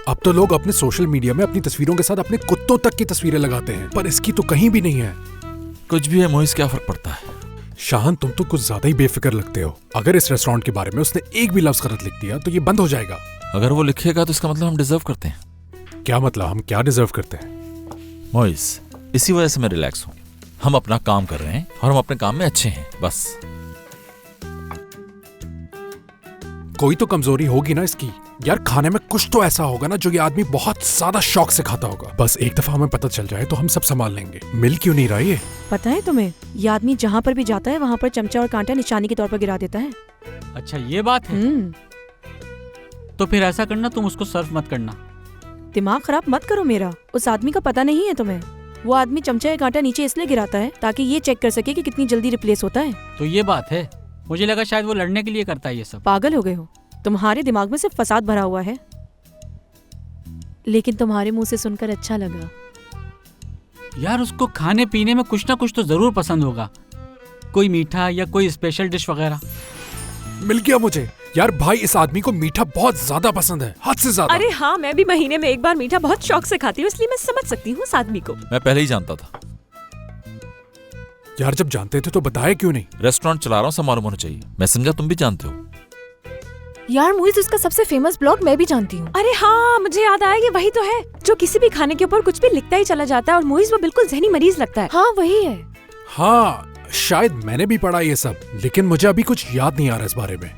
अब तो लोग अपने सोशल मीडिया में अपनी तस्वीरों के साथ अपने कुत्तों तक की तस्वीरें लगाते हैं, पर इसकी तो कहीं भी नहीं है। कुछ भी है मोइज, क्या फर्क पड़ता है? शाहान, तुम तो कुछ ज्यादा ही बेफिक्र लगते हो। अगर इस रेस्टोरेंट के बारे में उसने एक भी लफ्ज गलत लिख दिया तो ये बंद हो जाएगा। अगर वो लिखेगा तो इसका मतलब हम डिजर्व करते हैं। क्या मतलब? हम क्या डिजर्व करते हैं? मोइज, इसी वजह से मैं रिलैक्स हूँ। हम अपना काम कर रहे हैं और हम अपने काम में अच्छे हैं, बस। कोई तो कमजोरी होगी ना इसकी। यार, खाने में कुछ तो ऐसा होगा ना जो ये आदमी बहुत ज्यादा शौक से खाता होगा। बस एक दफा हमें पता चल जाए तो हम सब संभाल लेंगे। मिल क्यों नहीं रहा ये? पता है तुम्हें, ये आदमी जहाँ पर भी जाता है वहाँ पर चमचा और कांटा निशानी के तौर पर गिरा देता है। अच्छा ये बात है। तो फिर ऐसा करना, तुम उसको सर्व मत करना। दिमाग खराब मत करो मेरा। उस आदमी का पता नहीं है तुम्हें? वो आदमी चमचा या कांटा नीचे इसलिए गिराता है ताकि ये चेक कर सके कि कितनी जल्दी रिप्लेस होता है। तो ये बात है, मुझे लगा शायद वो लड़ने के लिए करता है ये सब। पागल हो गए हो, तुम्हारे दिमाग में सिर्फ फसाद भरा हुआ है। लेकिन तुम्हारे मुंह से सुनकर अच्छा लगा। यार उसको खाने पीने में कुछ ना कुछ तो जरूर पसंद होगा, कोई मीठा या कोई स्पेशल डिश वगैरह। मिल गया मुझे यार, भाई इस आदमी को मीठा बहुत ज्यादा पसंद है, हद से ज्यादा। अरे हाँ, मैं भी महीने में एक बार मीठा बहुत शौक से खाती हूँ, इसलिए मैं समझ सकती हूँ उस आदमी को। मैं पहले ही जानता था। यार जब जानते थे तो बताया क्यों नहीं? रेस्टोरेंट चला रहा हूँ, सब मालूम होना चाहिए। मैं समझा तुम भी जानते हो। यार मुइज, उसका सबसे फेमस ब्लॉग मैं भी जानती हूँ। अरे हाँ, मुझे याद आया, ये वही तो है जो किसी भी खाने के ऊपर कुछ भी लिखता ही चला जाता है, और मुइज वो बिल्कुल ज़हनी मरीज लगता है। हाँ वही है। हाँ शायद मैंने भी पढ़ा ये सब, लेकिन मुझे अभी कुछ याद नहीं आ रहा इस बारे में।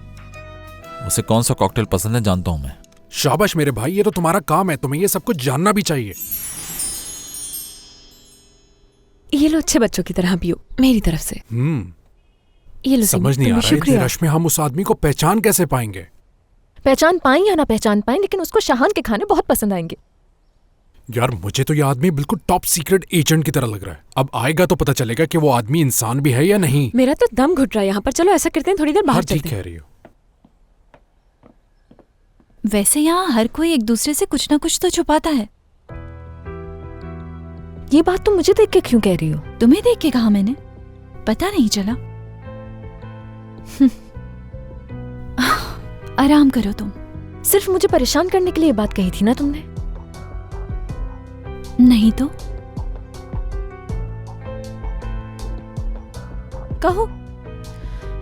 उसे कौन सा कॉकटेल पसंद है जानता हूँ मैं। शाबाश मेरे भाई, ये तो तुम्हारा काम है, तुम्हें ये सब कुछ जानना भी चाहिए। ये लो अच्छे बच्चों की तरह पियो मेरी तरफ से। ये लो। समझ नहीं आ रहा है, इतने रश में हम उस आदमी को पहचान कैसे पाएंगे? पहचान पाएं या ना पहचान पाएं, लेकिन उसको शाहान के खाने बहुत पसंद आएंगे। यार मुझे तो ये आदमी बिल्कुल टॉप सीक्रेट एजेंट की तरह लग रहा है। अब आएगा तो पता चलेगा कि वो आदमी इंसान भी है या नहीं। मेरा तो दम घुट रहा है यहाँ पर। चलो ऐसा करते हैं, थोड़ी देर बाहर चलते हैं। ठीक कह रही हो। वैसे यहाँ हर कोई एक दूसरे से कुछ ना कुछ तो छुपाता है। ये बात तुम मुझे देख के क्यों कह रही हो? तुम्हें देख के कहा मैंने, पता नहीं चला? आराम करो तुम। सिर्फ मुझे परेशान करने के लिए ये बात कही थी ना तुमने? नहीं तो कहो।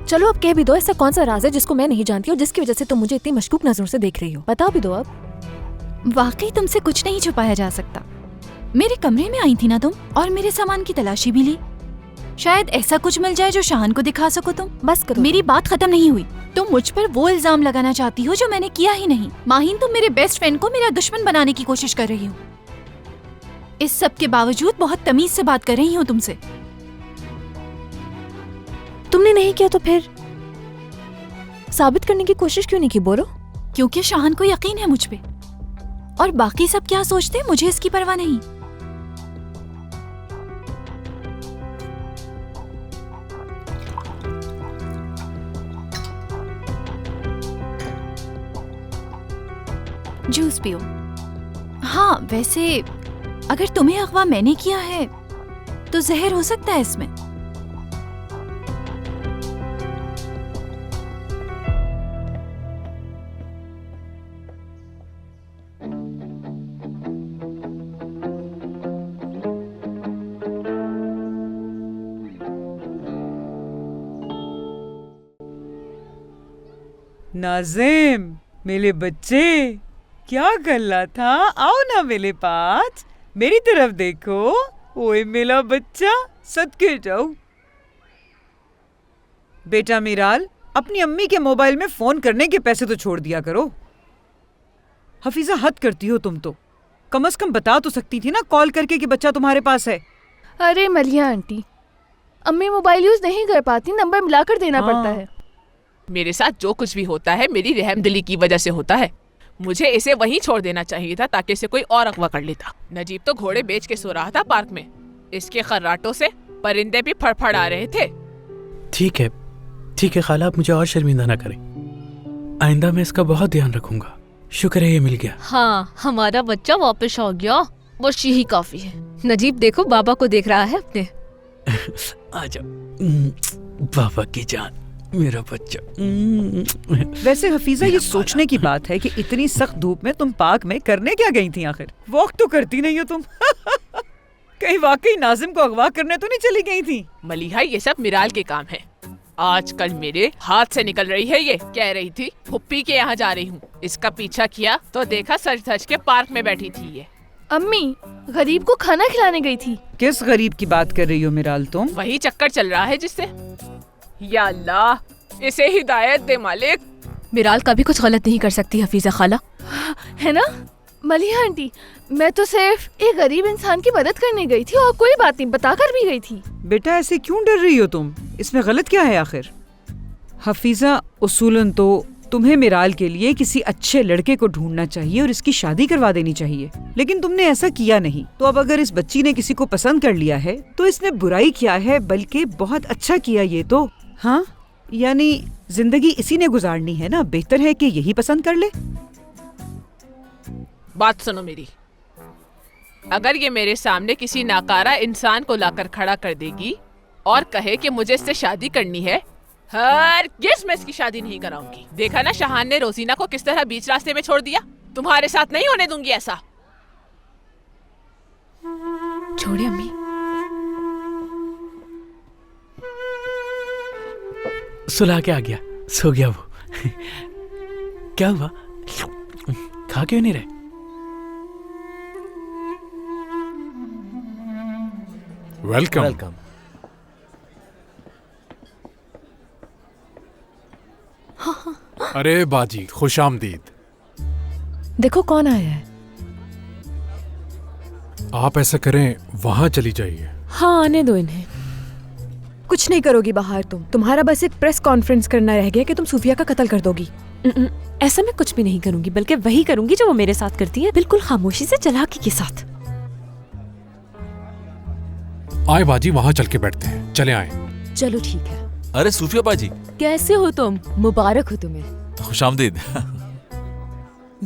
चलो अब कह भी दो, ऐसा कौन सा राज है जिसको मैं नहीं जानती और जिसकी वजह से तुम मुझे इतनी मशकूक नजरों से देख रही हो? बता भी दो अब। वाकई तुमसे कुछ नहीं छुपाया जा सकता। मेरे कमरे में आई थी ना तुम, और मेरे सामान की तलाशी भी ली। शायद ऐसा कुछ मिल जाए जो शाहान को दिखा सको तुम। बस करो। मेरी बात खत्म नहीं हुई। तुम मुझ पर वो इल्जाम लगाना चाहती हो जो मैंने किया ही नहीं। माहिन, तुम मेरे बेस्ट फ्रेंड को मेरा दुश्मन बनाने की कोशिश कर रही हो। इस सब के बावजूद बहुत तमीज से बात कर रही हूँ तुमसे। तुमने नहीं किया तो फिर साबित करने की कोशिश क्यों नहीं की? बोलो। क्योंकि शाहान को यकीन है मुझ पे, और बाकी सब क्या सोचते हैं मुझे इसकी परवाह नहीं। जूस पियो। हाँ वैसे अगर तुम्हें अगवा मैंने किया है तो जहर हो सकता है इसमें। नाजिम, मेरे बच्चे, क्या कर रहा था? आओ ना मेरे पास, मेरी तरफ देखो। ओए मेरा बच्चा, सदके जाओ। बेटा मीराल, अपनी अम्मी के मोबाइल में फोन करने के पैसे तो छोड़ दिया करो। हफीजा, हद करती हो तुम तो। कम से कम बता तो सकती थी ना कॉल करके कि बच्चा तुम्हारे पास है। अरे मलिया आंटी, अम्मी मोबाइल यूज नहीं कर पाती, नंबर मिलाकर देना पड़ता है। मेरे साथ जो कुछ भी होता है मेरी रहमदिली की वजह से होता है। मुझे इसे वहीं छोड़ देना चाहिए था ताकि इसे कोई और अगवा कर लेता। नजीब तो घोड़े बेच के सो रहा था पार्क में। इसके खर्राटों से परिंदे भी फड़फड़ा रहे थे। ठीक है खाला, आप मुझे और शर्मिंदा ना करें। आइंदा मैं इसका बहुत ध्यान रखूंगा। शुक्र है ये मिल गया। हाँ, हमारा बच्चा वापस आ गया, बस यही काफी है। नजीब देखो, बाबा को देख रहा है अपने। आ जाओ बाबा की जान, मेरा बच्चा। वैसे हफीजा, ये सोचने की बात है कि इतनी सख्त धूप में तुम पार्क में करने क्या गई थी आखिर? वॉक तो करती नहीं हो तुम। कहीं वाकई नाजिम को अगवा करने तो नहीं चली गई थी? मलिहा, ये सब मिराल के काम है। आजकल मेरे हाथ से निकल रही है। ये कह रही थी फुप्पी के यहाँ जा रही हूँ। इसका पीछा किया तो देखा सच धज के पार्क में बैठी थी ये। अम्मी, गरीब को खाना खिलाने गई थी। किस गरीब की बात कर रही हो मिराल तुम? वही चक्कर चल रहा है जिससे। या अल्लाह, इसे हिदायत दे मालिक। मिराल कभी कुछ गलत नहीं कर सकती हफीजा खाला, है ना? मलिहा आंटी, मैं तो सिर्फ एक गरीब इंसान की मदद करने गई थी और कोई बात नहीं, बताकर भी गई थी। बेटा ऐसे क्यों डर रही हो तुम? इसमें गलत क्या है आखिर? हफीजा, उसूलन तो तुम्हें मिराल के लिए किसी अच्छे लड़के को ढूंढना चाहिए और इसकी शादी करवा देनी चाहिए, लेकिन तुमने ऐसा किया नहीं। तो अब अगर इस बच्ची ने किसी को पसंद कर लिया है तो इसने बुराई किया है, बल्कि बहुत अच्छा किया ये तो। हाँ, यानी जिंदगी इसी ने गुजारनी है ना, बेहतर है कि यही पसंद कर ले। बात सुनो मेरी, अगर ये मेरे सामने किसी नाकारा इंसान को लाकर खड़ा कर देगी और कहे कि मुझे इससे शादी करनी है, हरगिज़ मैं इसकी शादी नहीं कराऊंगी। देखा ना शहान ने रोजीना को किस तरह बीच रास्ते में छोड़ दिया। तुम्हारे साथ नहीं होने दूंगी ऐसा। छोड़िए अम्मी। सुला के आ गया, सो गया वो। क्या हुआ, खा क्यों नहीं रहे? वेलकम। वेलकम। अरे बाजी, खुश आमदीद। देखो कौन आया है। आप ऐसा करें, वहां चली जाइए। हाँ, आने दो इन्हें। कुछ नहीं करोगी बाहर तुम। तुम्हारा बस एक प्रेस कॉन्फ्रेंस करना रह गया कि तुम सूफिया का कत्ल कर दोगी। ऐसा मैं कुछ भी नहीं करूंगी, बल्कि वही करूंगी जो वो मेरे साथ करती है, बिल्कुल खामोशी से, चालाकी के साथ। आए बाजी, वहां चल के बैठते हैं। चले आए। चलो ठीक है। अरे सूफिया बाजी, कैसे हो तुम? मुबारक हो तुम्हें। खुशामदीद।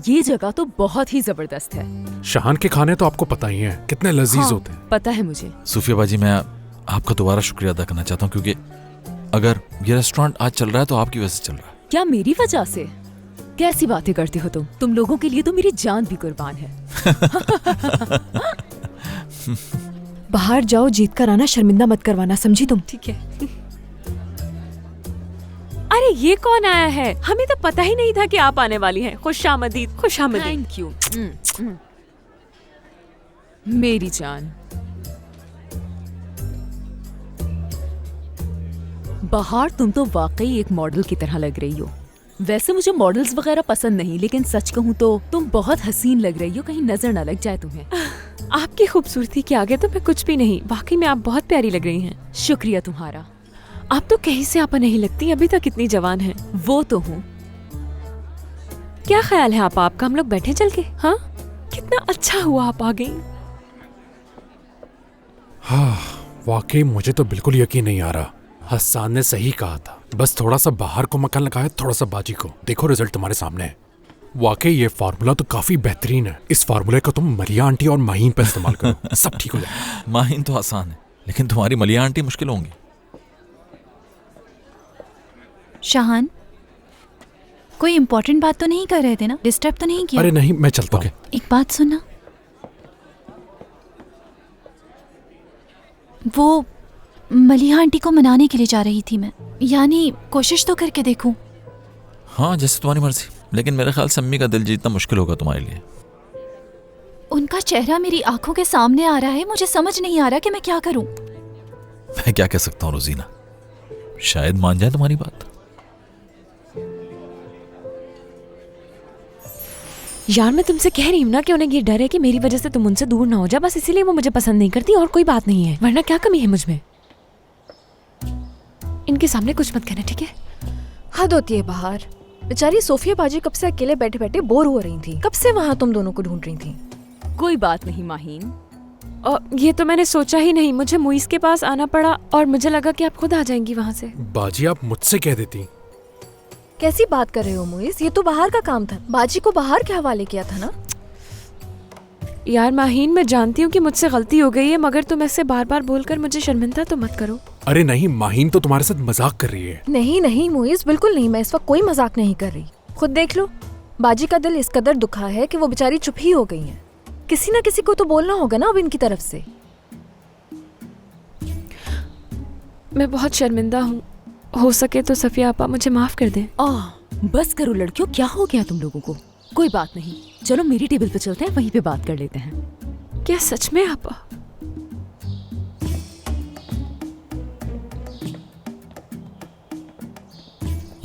ये जगह तो बहुत ही जबरदस्त है। शहान के खाने तो आपको पता ही है कितने लजीज हाँ, होते हैं। पता है मुझे। सूफिया बाजी, मैं आपका दोबारा शुक्रिया अदा करना चाहता हूँ, क्योंकि अगर ये रेस्टोरेंट आज चल रहा है तो आपकी वजह से चल रहा है। क्या मेरी वजह से? कैसी बातें करती हो तुम? तुम लोगों के लिए तो मेरी जान भी कुर्बान है। बाहर जाओ, जीत कर आना, शर्मिंदा मत करवाना, समझी तुम? ठीक है। अरे ये कौन आया है? हमें तो पता ही नहीं था कि आप आने वाली हैं। खुशामदीद। खुशामदीद। थैंक यू मेरी जान। बाहर तुम तो वाकई एक मॉडल की तरह लग रही हो। वैसे मुझे मॉडल्स वगैरह पसंद नहीं, लेकिन सच कहूँ तो तुम बहुत हसीन लग रही हो, कहीं नजर न लग जाए तुम्हें। आपकी खूबसूरती के आगे तो मैं कुछ भी नहीं। वाकई में आप बहुत प्यारी लग रही हैं। शुक्रिया तुम्हारा। आप तो कहीं से आपा नहीं लगती, अभी तक इतनी जवान हैं। वो तो हूँ। क्या ख्याल है आपका? हम लोग बैठे चल के? हाँ, कितना अच्छा हुआ आप आ गई। हाँ, वाकई मुझे तो बिल्कुल यकीन नहीं आ रहा। हसन ने सही कहा था, बस थोड़ा सा बाहर को मक्खन लगाया, थोड़ा सा बाजी को। देखो रिजल्ट तुम्हारे सामने है। वाकई ये फार्मूला तो काफी बेहतरीन है। इस फार्मूले को तुम मलिया आंटी और माहीन पर इस्तेमाल करो, सब ठीक हो जाएगा। माहीन तो आसान है, लेकिन तुम्हारी मलिया आंटी मुश्किल होंगी। शाहान, कोई इम्पोर्टेंट बात तो नहीं कर रहे थे ना? डिस्टर्ब तो नहीं किया? अरे नहीं, मैं चलता हूँ। एक बात सुनना, वो मलिहा आंटी को मनाने के लिए जा रही थी मैं, यानी कोशिश तो करके देखूं। हाँ, जैसे तुम्हारी मर्जी, लेकिन मेरे ख्याल से अम्मी का दिल जीतना मुश्किल होगा तुम्हारे लिए। उनका चेहरा मेरी आंखों के सामने आ रहा है, मुझे समझ नहीं आ रहा कि मैं क्या करूं। मैं क्या कह सकता हूँ रोजीना, शायद मान जाए तुम्हारी बात। यार मैं तुमसे कह रही हूँ ना कि उन्हें ये डर है कि मेरी वजह से तुम उनसे दूर ना हो जाए, बस इसीलिए वो मुझे पसंद नहीं करती, और कोई बात नहीं है। वरना क्या कमी है मुझमें? इनके सामने कुछ मत कहना, ठीक है? हद होती है बाहर। बेचारी सोफिया बाजी कब से अकेले बैठे बैठे बोर हो रही थी। कब से वहाँ तुम दोनों को ढूंढ रही थी? कोई बात नहीं माहीन, और ये तो मैंने सोचा ही नहीं। मुझे मुइस के पास आना पड़ा और मुझे लगा कि आप खुद आ जाएंगी वहाँ से। बाजी, आप मुझसे कह देती। कैसी बात कर रहे हो मुइस? ये तो बाहर का काम था, बाजी को बाहर के हवाले किया था ना। यार माहीन, मैं जानती हूँ कि मुझसे गलती हो गई है, मगर तुम ऐसे बार बार बोलकर मुझे शर्मिंदा तो मत करो। अरे नहीं, माहीन तो तुम्हारे साथ मजाक कर रही है। नहीं नहीं मुइस, बिल्कुल नहीं। मैं इस वक्त कोई मजाक नहीं कर रही। खुद देख लो, बाजी का दिल इस कदर दुखा है कि वो बेचारी चुप ही हो गई है। किसी ना किसी को तो बोलना होगा ना अब इनकी तरफ से। मैं बहुत शर्मिंदा हूँ। हो सके तो सफिया आपा मुझे माफ कर दें। बस करो लड़कियों, क्या हो गया तुम लोगों को? कोई बात नहीं, चलो मेरी टेबल पे चलते हैं, वहीं पे बात कर लेते हैं। क्या सच में आपा?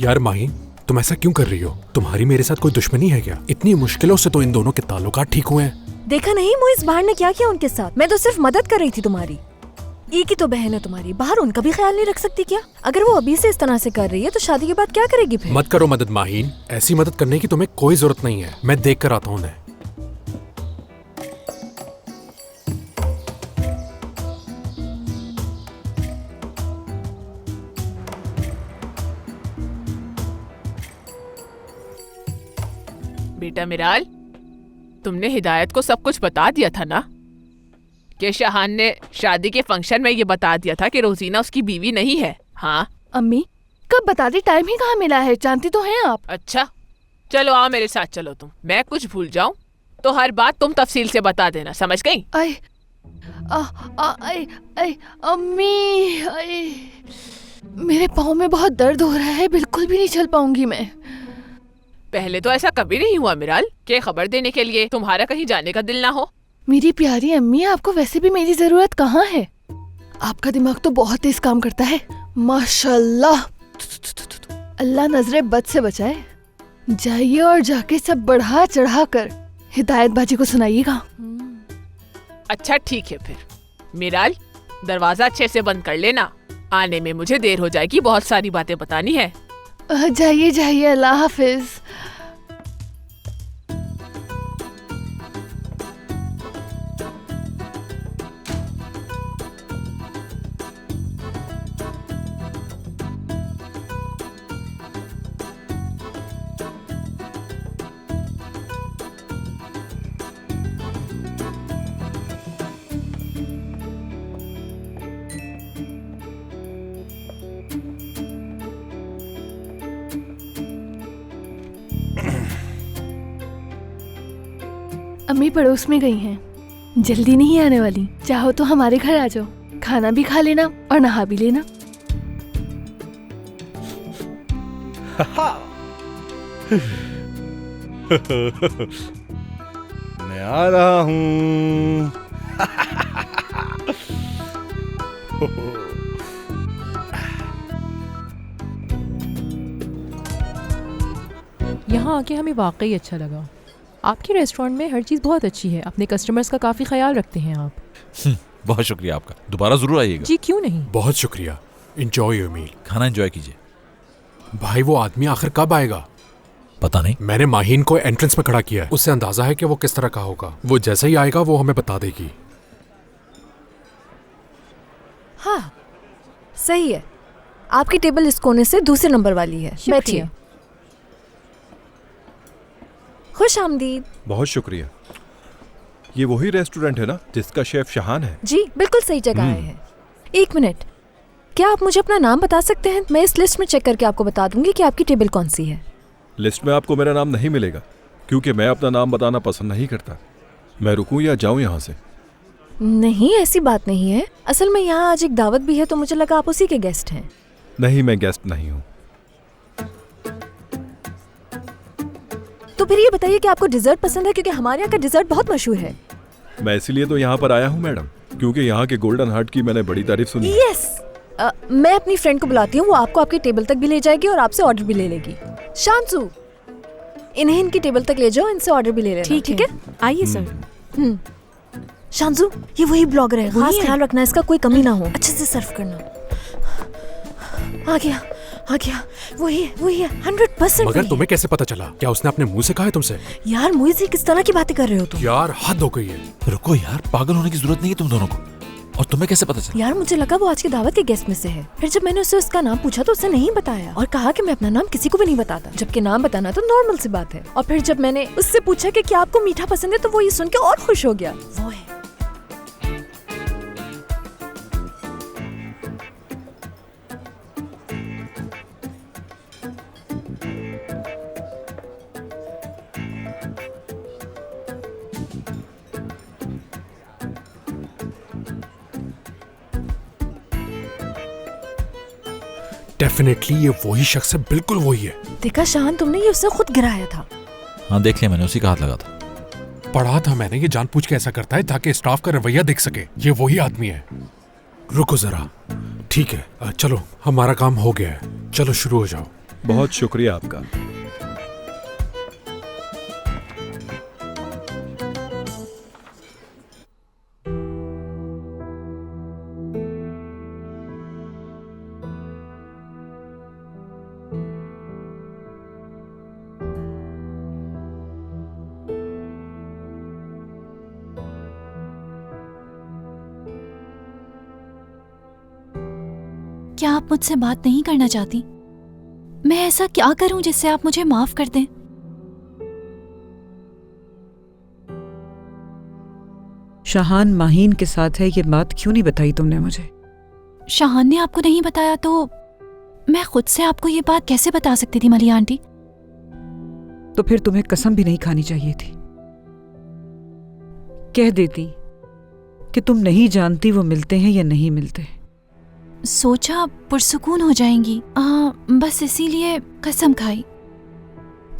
यार माहीन, तुम ऐसा क्यों कर रही हो? तुम्हारी मेरे साथ कोई दुश्मनी है क्या? इतनी मुश्किलों से तो इन दोनों के ताल्लुकात ठीक हुए हैं। देखा नहीं मुइस, बाहर ने क्या किया उनके साथ? मैं तो सिर्फ मदद कर रही थी तुम्हारी। एक ही तो बहन है तुम्हारी, बाहर उनका भी ख्याल नहीं रख सकती क्या? अगर वो अभी से इस तरह से कर रही है तो शादी के बाद क्या करेगी फिर? मत करो मदद माहीन, ऐसी मदद करने की तुम्हें कोई जरूरत नहीं है। मैं देख कर आता हूँ उन्हें। बेटा मिराल, तुमने हिदायत को सब कुछ बता दिया था ना कि शाहान ने शादी के फंक्शन में ये बता दिया था कि रोजीना उसकी बीवी नहीं है? हाँ अम्मी कब बता दी, टाइम ही कहाँ मिला है, जानती तो हैं आप। अच्छा चलो आओ मेरे साथ चलो। तुम मैं कुछ भूल जाऊं तो हर बात तुम तफसील से बता देना, समझ गई? अम्मी मेरे पाँव में बहुत दर्द हो रहा है, बिल्कुल भी नहीं चल पाऊंगी मैं। पहले तो ऐसा कभी नहीं हुआ मिराल कि खबर देने के लिए तुम्हारा कहीं जाने का दिल ना हो। मेरी प्यारी अम्मी, आपको वैसे भी मेरी जरूरत कहाँ है, आपका दिमाग तो बहुत तेज काम करता है माशाल्लाह। अल्लाह नजरे बद से बचाए। जाइए और जाके सब बढ़ा चढ़ा कर हिदायत बाजी को सुनाइएगा। अच्छा ठीक है फिर। मिराल दरवाजा अच्छे से बंद कर लेना, आने में मुझे देर हो जाएगी, बहुत सारी बातें बतानी है। जाइए जाइए, अल्लाह हाफिज। अम्मी पड़ोस में गई हैं, जल्दी नहीं आने वाली। चाहो तो हमारे घर आ जाओ, खाना भी खा लेना और नहा भी लेना। मैं आ रहा हूँ। यहाँ आके हमें वाकई अच्छा लगा। आपके रेस्टोरेंट में हर चीज़ बहुत अच्छी है, अपने कस्टमर्स का काफ़ी ख्याल रखते हैं आप। बहुत शुक्रिया आपका, दोबारा जरूर आइएगा। जी क्यों नहीं। बहुत शुक्रिया। Enjoy your meal. खाना एंजॉय कीजिए। भाई वो आदमी आखिर कब आएगा? पता नहीं। मैंने माहीन को एंट्रेंस में खड़ा किया है, उससे अंदाजा है कि वो किस तरह का होगा। वो जैसे ही आएगा वो हमें बता देगी। हाँ सही है, आपकी टेबल इस कोने से दूसरे नंबर वाली है, बैठिए। खुश आमदीद। बहुत शुक्रिया। ये वही रेस्टोरेंट है ना जिसका शेफ शाहान है? जी बिल्कुल सही जगह आए हैं। एक मिनट, क्या आप मुझे अपना नाम बता सकते हैं? मैं इस लिस्ट में चेक करके आपको बता दूंगी कि आपकी टेबल कौन सी है। लिस्ट में आपको मेरा नाम नहीं मिलेगा क्योंकि मैं अपना नाम बताना पसंद नहीं करता। मैं रुकूं या जाऊं यहाँ से? नहीं ऐसी बात नहीं है, असल में यहाँ आज एक दावत भी है तो मुझे लगा आप उसी के गेस्ट हैं। नहीं, मैं गेस्ट नहीं हूँ। तो फिर ये बताइए कि आपको डिजर्ट पसंद है, क्योंकि हमारे यहाँ का डिजर्ट बहुत मशहूर है। मैं इसीलिए तो यहाँ पर आया हूँ मैडम, क्योंकि यहाँ के गोल्डन हार्ट की मैंने बड़ी तारीफ सुनी। यस, मैं अपनी फ्रेंड को बुलाती हूँ, वो आपको आपकी टेबल तक भी ले जाएगी और आपसे ऑर्डर भी ले लेगी। शांसु, इन्हें इनकी टेबल तक ले जाओ, इनसे ऑर्डर भी ले लेना। ठीक है, आइए सर। शांसु, ये वही ब्लॉगर है, खास ख्याल रखना इसका कोई कमी ना हो, अच्छे से सर्व करना। आ गया आ गया, वही है 100%। मगर तुम्हें कैसे पता चला? क्या उसने अपने मुंह से कहा है तुमसे? यार मुझे से किस तरह की बातें कर रहे हो तुम? यार हद हो गई है। रुको यार, पागल होने की जरूरत नहीं है तुम दोनों को। और तुम्हें कैसे पता चला? यार मुझे लगा वो आज की दावत के गेस्ट में से है। फिर जब मैंने उससे उसका नाम पूछा तो उसने नहीं बताया और कहा कि मैं अपना नाम किसी को भी नहीं बताता, जबकि नाम बताना तो नॉर्मल सी बात है। और फिर जब मैंने उससे पूछा कि क्या आपको मीठा पसंद है तो वो ये सुन के और खुश हो गया। वो है डेफिनेटली ये वही शख्स है, बिल्कुल वही है। देखा शाहान, तुमने ये उससे खुद गिराया था। हाँ देख लिया मैंने, उसी का हाथ लगा था। पढ़ा था मैंने, ये जानबूझ के ऐसा करता है ताकि स्टाफ का रवैया देख सके। ये वही आदमी है। रुको जरा। ठीक है चलो, हमारा काम हो गया है, चलो शुरू हो जाओ। बहुत शुक्रिया आपका। क्या आप मुझसे बात नहीं करना चाहती? मैं ऐसा क्या करूं जिससे आप मुझे माफ कर दें? शाहान माहीन के साथ है, ये बात क्यों नहीं बताई तुमने मुझे? शाहान ने आपको नहीं बताया तो मैं खुद से आपको ये बात कैसे बता सकती थी मलिया आंटी? तो फिर तुम्हें कसम भी नहीं खानी चाहिए थी। कह देती कि तुम नहीं जानती वो मिलते हैं या नहीं मिलते। सोचा पुरसुकून हो जाएंगी, बस इसीलिए कसम खाई।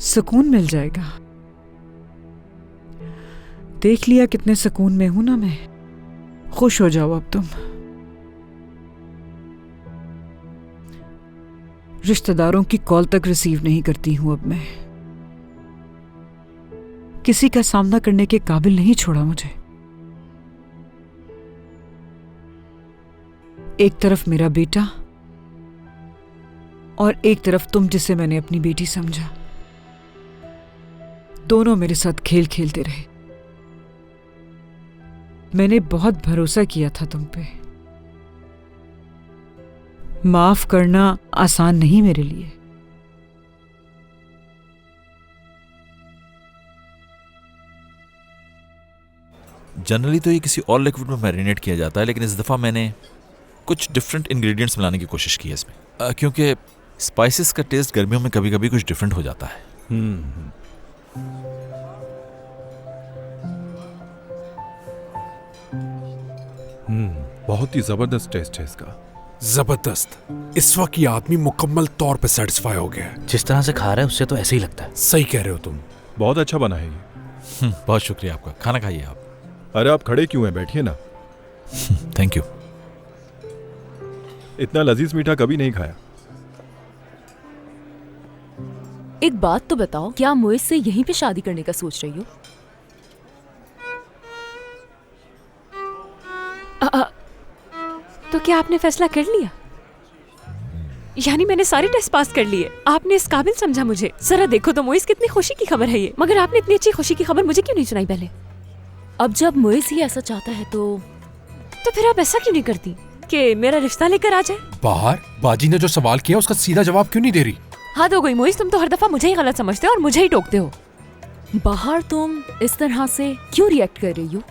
सुकून मिल जाएगा। देख लिया कितने सुकून में हूं ना मैं। खुश हो जाओ अब तुम। रिश्तेदारों की कॉल तक रिसीव नहीं करती हूं अब मैं। किसी का सामना करने के काबिल नहीं छोड़ा मुझे। एक तरफ मेरा बेटा और एक तरफ तुम जिसे मैंने अपनी बेटी समझा। दोनों मेरे साथ खेल खेलते रहे। मैंने बहुत भरोसा किया था तुम पे। माफ करना आसान नहीं मेरे लिए। जनरली तो ये किसी और लिक्विड में मैरिनेट किया जाता है, लेकिन इस दफ़ा मैंने कुछ डिफरेंट इंग्रेडिएंट्स मिलाने की कोशिश की है इसमें, क्योंकि स्पाइसेस का टेस्ट गर्मियों में कभी कभी कुछ डिफरेंट हो जाता है। बहुत ही जबरदस्त टेस्ट है इसका। जबरदस्त। इस वक्त ये आदमी मुकम्मल तौर पे सेटिस्फाई हो गया है। जिस तरह से खा रहा है उससे तो ऐसे ही लगता है। सही कह रहे हो तुम। बहुत अच्छा बना है ये। बहुत शुक्रिया आपका। खाना खाइए आप। अरे आप खड़े क्यों हैं, बैठिए ना। Thank you. इतना लजीज मीठा कभी नहीं खाया। एक बात तो बताओ, क्या मोइज से यहीं पे शादी करने का सोच रही हो? तो क्या आपने फैसला कर लिया? यानी मैंने सारे टेस्ट पास कर लिए, आपने इस काबिल समझा मुझे। जरा देखो तो मोइज कितनी खुशी की खबर है ये। मगर आपने इतनी अच्छी खुशी की खबर मुझे क्यों नहीं सुनाई पहले? अब जब मोइज ही ऐसा चाहता है तो फिर आप ऐसा क्यों नहीं करती कि मेरा रिश्ता लेकर आ जाए? बाहर बाजी ने जो सवाल किया उसका सीधा जवाब क्यों नहीं दे रही? हाथ हो गई मोइज, तुम तो हर दफा मुझे ही गलत समझते हो और मुझे ही टोकते हो। बाहर तुम इस तरह से क्यों रिएक्ट कर रही हो?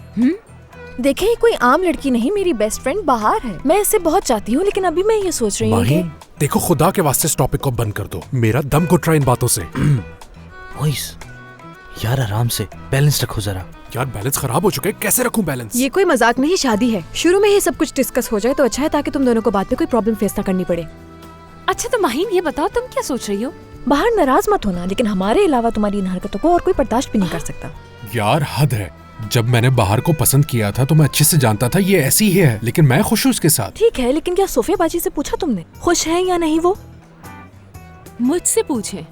देखे, ये कोई आम लड़की नहीं, मेरी बेस्ट फ्रेंड बाहर है। मैं इसे बहुत चाहती हूँ, लेकिन अभी मैं ये सोच रही हूँ कि देखो, खुदा के वास्ते इस टॉपिक को बंद कर दो। मेरा दम घुट रहा इन बातों से। मोइस, यार आराम से, बैलेंस रखो जरा। यार बैलेंस खराब हो चुका है, कैसे रखूं बैलेंस? ये कोई मजाक नहीं, शादी है। शुरू में ही सब कुछ डिस्कस हो जाए तो अच्छा है, ताकि तुम दोनों को बाद में कोई प्रॉब्लम फेस ना करनी पड़े। अच्छा तो माहीन, ये बताओ तुम क्या सोच रही हो? बाहर नाराज मत होना, लेकिन हमारे अलावा तुम्हारी इन हरकतों को और कोई बर्दाश्त भी नहीं कर सकता। यार हद है। जब मैंने बाहर को पसंद किया था तो मैं अच्छे से जानता था ये ऐसी ही है, लेकिन मैं खुश हूँ उसके साथ। ठीक है, लेकिन क्या सोफिया बाजी से पूछा तुमने खुश है या नहीं वो? मुझसे पूछे,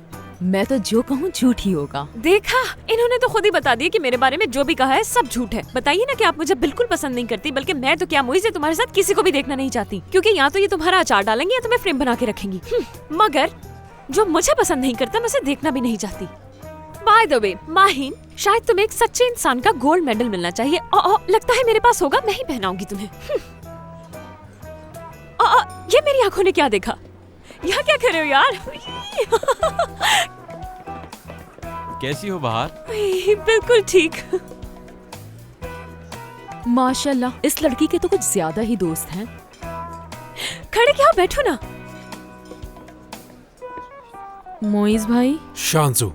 मैं तो जो कहूँ झूठ ही होगा। देखा, इन्होंने तो खुद ही बता दिया कि मेरे बारे में जो भी कहा है सब झूठ है। बताइए ना कि आप मुझे बिल्कुल पसंद नहीं करती, बल्कि मैं तो क्या मोइज़ तुम्हारे साथ किसी को भी देखना नहीं चाहती, क्योंकि या तो ये तुम्हारा अचार डालेंगे या तुम्हें फ्रेम बना के रखेंगी। मगर जो मुझे पसंद नहीं करता मैं उसे देखना भी नहीं चाहती। बाय द वे माहीन, शायद तुम्हें एक सच्चे इंसान का गोल्ड मेडल मिलना चाहिए। लगता है मेरे पास होगा, मैं ही पहनाऊंगी तुम्हें। ये मेरी आंखों ने क्या देखा? यहाँ क्या कर रहे हो यार? कैसी हो बाहर? बिल्कुल ठीक। माशाल्लाह, इस लड़की के तो कुछ ज्यादा ही दोस्त हैं। खड़े क्या, बैठो ना। मोइज भाई। शांजू,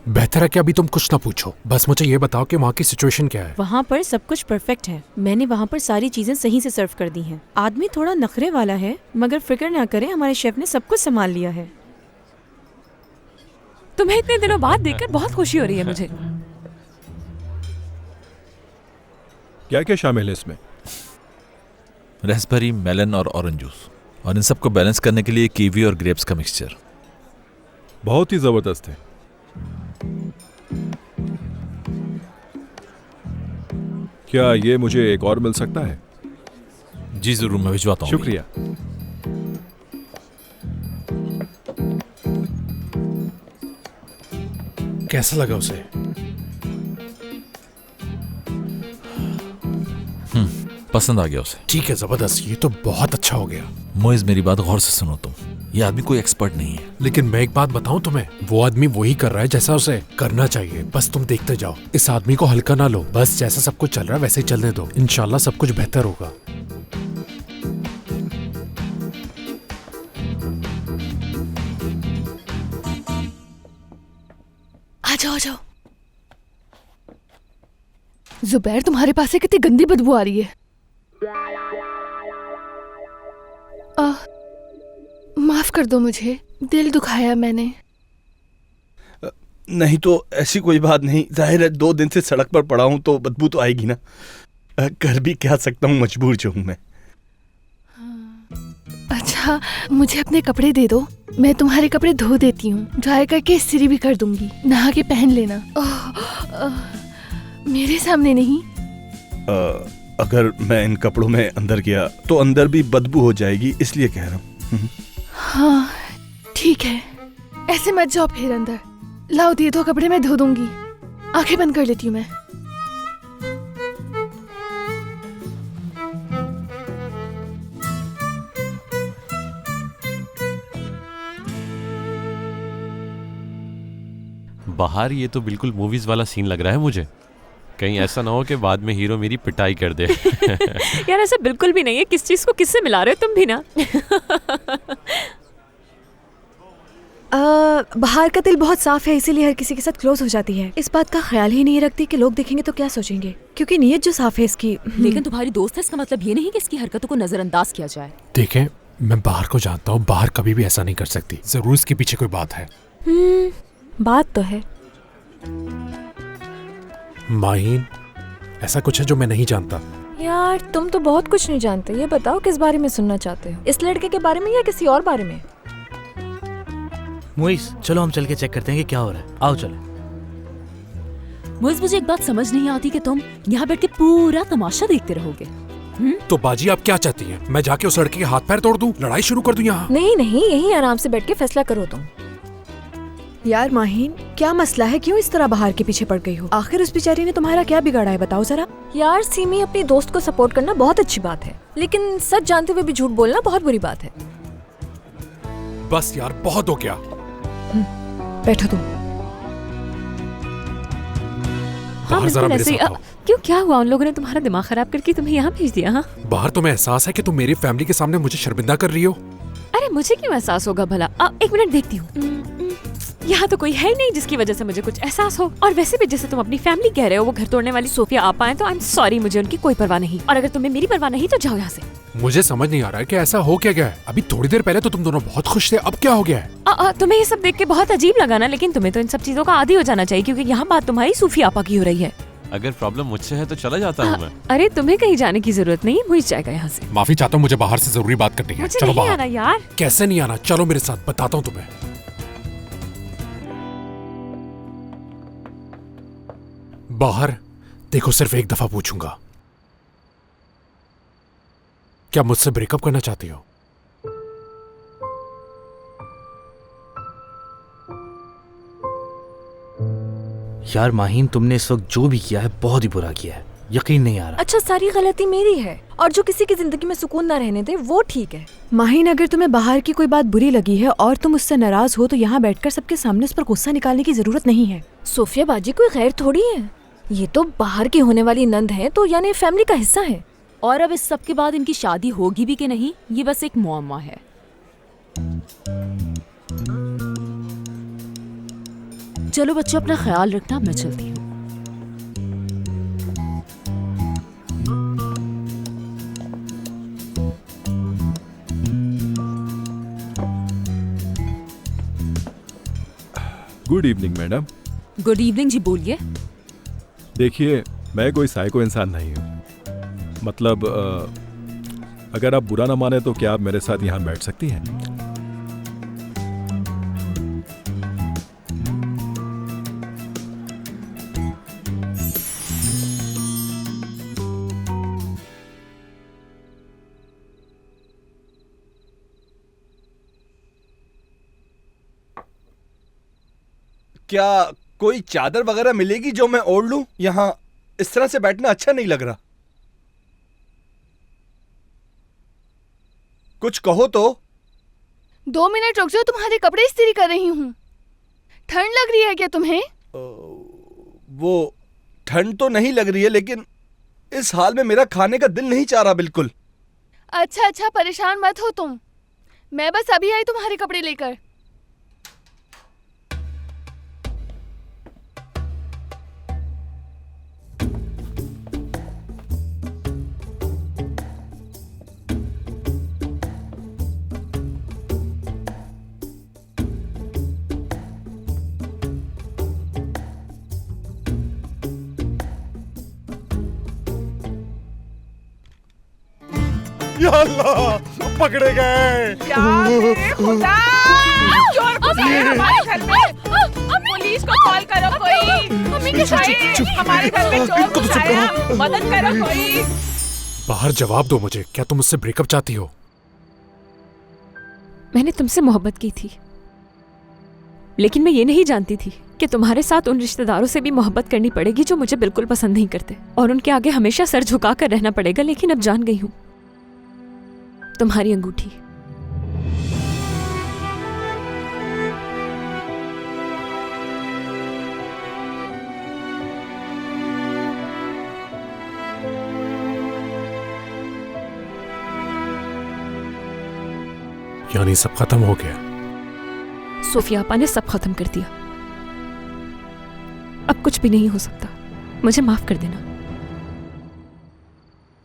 बेहतर है कि अभी तुम कुछ ना पूछो। बस मुझे ये बताओ कि वहाँ की सिचुएशन क्या है। वहाँ पर सब कुछ परफेक्ट है। मैंने वहाँ पर सारी चीजें सही से सर्व कर दी हैं। आदमी थोड़ा नखरे वाला है, मगर फिक्र ना करें, हमारे शेफ ने सब कुछ संभाल लिया है। तुम्हें इतने दिनों बाद देखकर बहुत खुशी हो रही है मुझे। क्या क्या शामिल है इसमें? रेस्पबेरी, मेलन और ऑरेंज जूस, और इन सबको बैलेंस करने के लिए कीवी और ग्रेप्स का मिक्सचर। बहुत ही जबरदस्त है। क्या ये मुझे एक और मिल सकता है? जी जरूर, मैं भिजवाता हूँ। शुक्रिया। कैसा लगा उसे? पसंद आ गया उसे। ठीक है, जबरदस्त, ये तो बहुत अच्छा हो गया। मोइज मेरी बात गौर से सुनो तुम, ये आदमी कोई एक्सपर्ट नहीं है। लेकिन मैं एक बात बताऊं तुम्हें, वो आदमी वही कर रहा है जैसा उसे करना चाहिए, बस तुम देखते जाओ। इस आदमी को हल्का ना लो, बस जैसा सब कुछ चल रहा है वैसे ही चलने दो, इंशाल्लाह सब कुछ बेहतर होगा। आ जाओ, आ जाओ। जुबैर, तुम्हारे पास से कितनी गंदी बदबू आ रही है। माफ कर दो मुझे, दिल दुखाया मैंने। नहीं तो ऐसी कोई बात नहीं, जाहिर है 2 दिन से सड़क पर पड़ा हूं तो बदबू तो आएगी ना। कर भी क्या सकता हूँ, मजबूर जो हूँ मैं। अच्छा, मुझे अपने कपड़े दे दो, मैं तुम्हारे कपड़े धो देती हूँ, ड्राई करके इस्त्री भी कर दूंगी, नहा के पहन लेना। मेरे सामने नहीं। अगर मैं इन कपड़ों में अंदर गया तो अंदर भी बदबू हो जाएगी, इसलिए कह रहा हूँ। हाँ ठीक है, ऐसे मत जाओ फिर अंदर। लाओ दे दो कपड़े, मैं धो दूंगी। आंखें बंद कर लेती हूँ मैं। बाहर ये तो बिल्कुल मूवीज वाला सीन लग रहा है मुझे। कहीं ऐसा ना हो कि बाद में हीरो मेरी पिटाई कर दे। यार ऐसा बिल्कुल भी नहीं है, किस चीज को किससे मिला रहे हो तुम भी ना। बाहर का दिल बहुत साफ है, इसीलिए हर किसी के साथ क्लोज हो जाती है। इस बात का ख्याल ही नहीं रखती कि लोग देखेंगे तो क्या सोचेंगे, क्योंकि नीयत जो साफ है इसकी। लेकिन तुम्हारी दोस्त है, इसका मतलब ये नहीं कि इसकी हरकतों को नजरअंदाज किया जाए। देखें, मैं बाहर को जानता हूँ, बाहर कभी भी ऐसा नहीं कर सकती, जरूर इसके पीछे कोई बात है। बात तो है। माहीन, ऐसा कुछ है जो मैं नहीं जानता। यार तुम तो बहुत कुछ नहीं जानते, ये बताओ किस बारे में सुनना चाहते हो, इस लड़के के बारे में या किसी और बारे में? मुइस, चलो हम चल के चेक करते हैं कि क्या हो रहा है। आओ चलो। मुइस, मुझे एक बात समझ नहीं आती कि तुम यहाँ बैठ के पूरा तमाशा देखते रहोगे। तो बाजी आप क्या चाहती हैं? मैं जाके उस लड़के के हाथ पैर तोड़ दूं, लड़ाई शुरू कर दूं यहाँ? नहीं नहीं, यहीं आराम से बैठ के फैसला करो तुम। यार माहीन, क्या मसला है, क्यों इस तरह बाहर के पीछे पड़ गई हो? आखिर उस बेचारी ने तुम्हारा क्या बिगाड़ा है, बताओ जरा। यार सीमी, अपनी दोस्त को सपोर्ट करना बहुत अच्छी बात है, लेकिन सच जानते हुए भी झूठ बोलना बहुत बुरी बात है। बस यार, बहुत हो गया। बैठो तुम। बाहर जरा मेरे साथ आओ। क्यों, क्या हुआ? उन लोगों ने तुम्हारा दिमाग खराब करके तुम्हें यहाँ भेज दिया? हाँ, बाहर तुम्हें एहसास है कि तुम मेरी फैमिली के सामने मुझे शर्मिंदा कर रही हो? अरे मुझे क्यों एहसास होगा भला? एक मिनट देखती हूँ। यहाँ तो कोई है ही नहीं जिसकी वजह से मुझे कुछ एहसास हो। और वैसे भी जैसे तुम अपनी फैमिली कह रहे हो, वो घर तोड़ने वाली सोफिया आप आए तो आई एम सॉरी, मुझे उनकी कोई परवाह नहीं। और अगर तुम्हें मेरी परवाह नहीं तो जाओ यहाँ से। मुझे समझ नहीं आ रहा है कि ऐसा हो क्या गया है। अभी थोड़ी देर पहले तो तुम दोनों बहुत खुश थे, अब क्या हो गया है? तुम्हें ये सब देख के बहुत अजीब लगा ना, लेकिन तुम्हें तो इन सब चीजों का आदी हो जाना चाहिए, क्योंकि यहाँ बात तुम्हारी सूफिया आपा की हो रही है। अगर प्रॉब्लम मुझसे है तो चला जाता हूँ मैं। अरे तुम्हें कहीं जाने की जरूरत नहीं, मुझे जाएगा यहाँ से। माफी चाहता हूँ, मुझे बाहर से जरूरी बात करनी है। मुझे चलो नहीं बाहर। आना यार। कैसे नहीं आना? चलो मेरे साथ, बताता हूँ तुम्हें। बाहर देखो, सिर्फ एक दफा पूछूंगा, क्या मुझसे ब्रेकअप करना चाहती हो? यार माहीन, तुमने इस वक्त जो भी किया है बहुत ही बुरा किया है, यकीन नहीं आ रहा। अच्छा, सारी गलती मेरी है, और जो किसी की जिंदगी में सुकून ना रहने दे वो ठीक है। माहीन, अगर तुम्हें बाहर की कोई बात बुरी लगी है और तुम उससे नाराज हो तो यहाँ बैठकर सबके सामने उस पर गुस्सा निकालने की जरूरत नहीं है। सोफिया बाजी कोई गैर थोड़ी है, ये तो बाहर की होने वाली नंद है, तो यानी फैमिली का हिस्सा है। और अब इस सब के बाद इनकी शादी होगी भी कि नहीं, ये बस एक मुअम्मा है। चलो बच्चों, अपना ख्याल रखना, मैं चलती हूँ। Good evening madam. Good evening जी, बोलिए। देखिए, मैं कोई साइको इंसान नहीं हूँ, मतलब अगर आप बुरा ना माने तो क्या आप मेरे साथ यहाँ बैठ सकती हैं? क्या कोई चादर वगैरह मिलेगी जो मैं ओढ़ लूं? यहाँ इस तरह से बैठना अच्छा नहीं लग रहा। कुछ कहो तो। 2 मिनट रुक जाओ, तुम्हारे कपड़े इस्त्री कर रही हूँ। ठंड लग रही है क्या तुम्हें? वो ठंड तो नहीं लग रही है, लेकिन इस हाल में मेरा खाने का दिल नहीं चाह रहा बिल्कुल। अच्छा परेशान मत हो तुम, मैं बस अभी आई तुम्हारे कपड़े लेकर। या अल्लाह, पकड़े गए। हमारे घर में पुलिस को कॉल करो कोई। हमारे घर में चोर घुस आया, मदद करो कोई। बाहर जवाब दो मुझे, क्या तुम मुझसे ब्रेकअप चाहती हो? मैंने तुमसे मोहब्बत की थी, लेकिन मैं ये नहीं जानती थी कि तुम्हारे साथ उन रिश्तेदारों से भी मोहब्बत करनी पड़ेगी जो मुझे बिल्कुल पसंद नहीं करते, और उनके आगे हमेशा सर झुका कर रहना पड़ेगा। लेकिन अब जान गई हूँ, तुम्हारी अंगूठी यानी सब खत्म हो गया? सोफिया आपा ने सब खत्म कर दिया। अब कुछ भी नहीं हो सकता, मुझे माफ कर देना।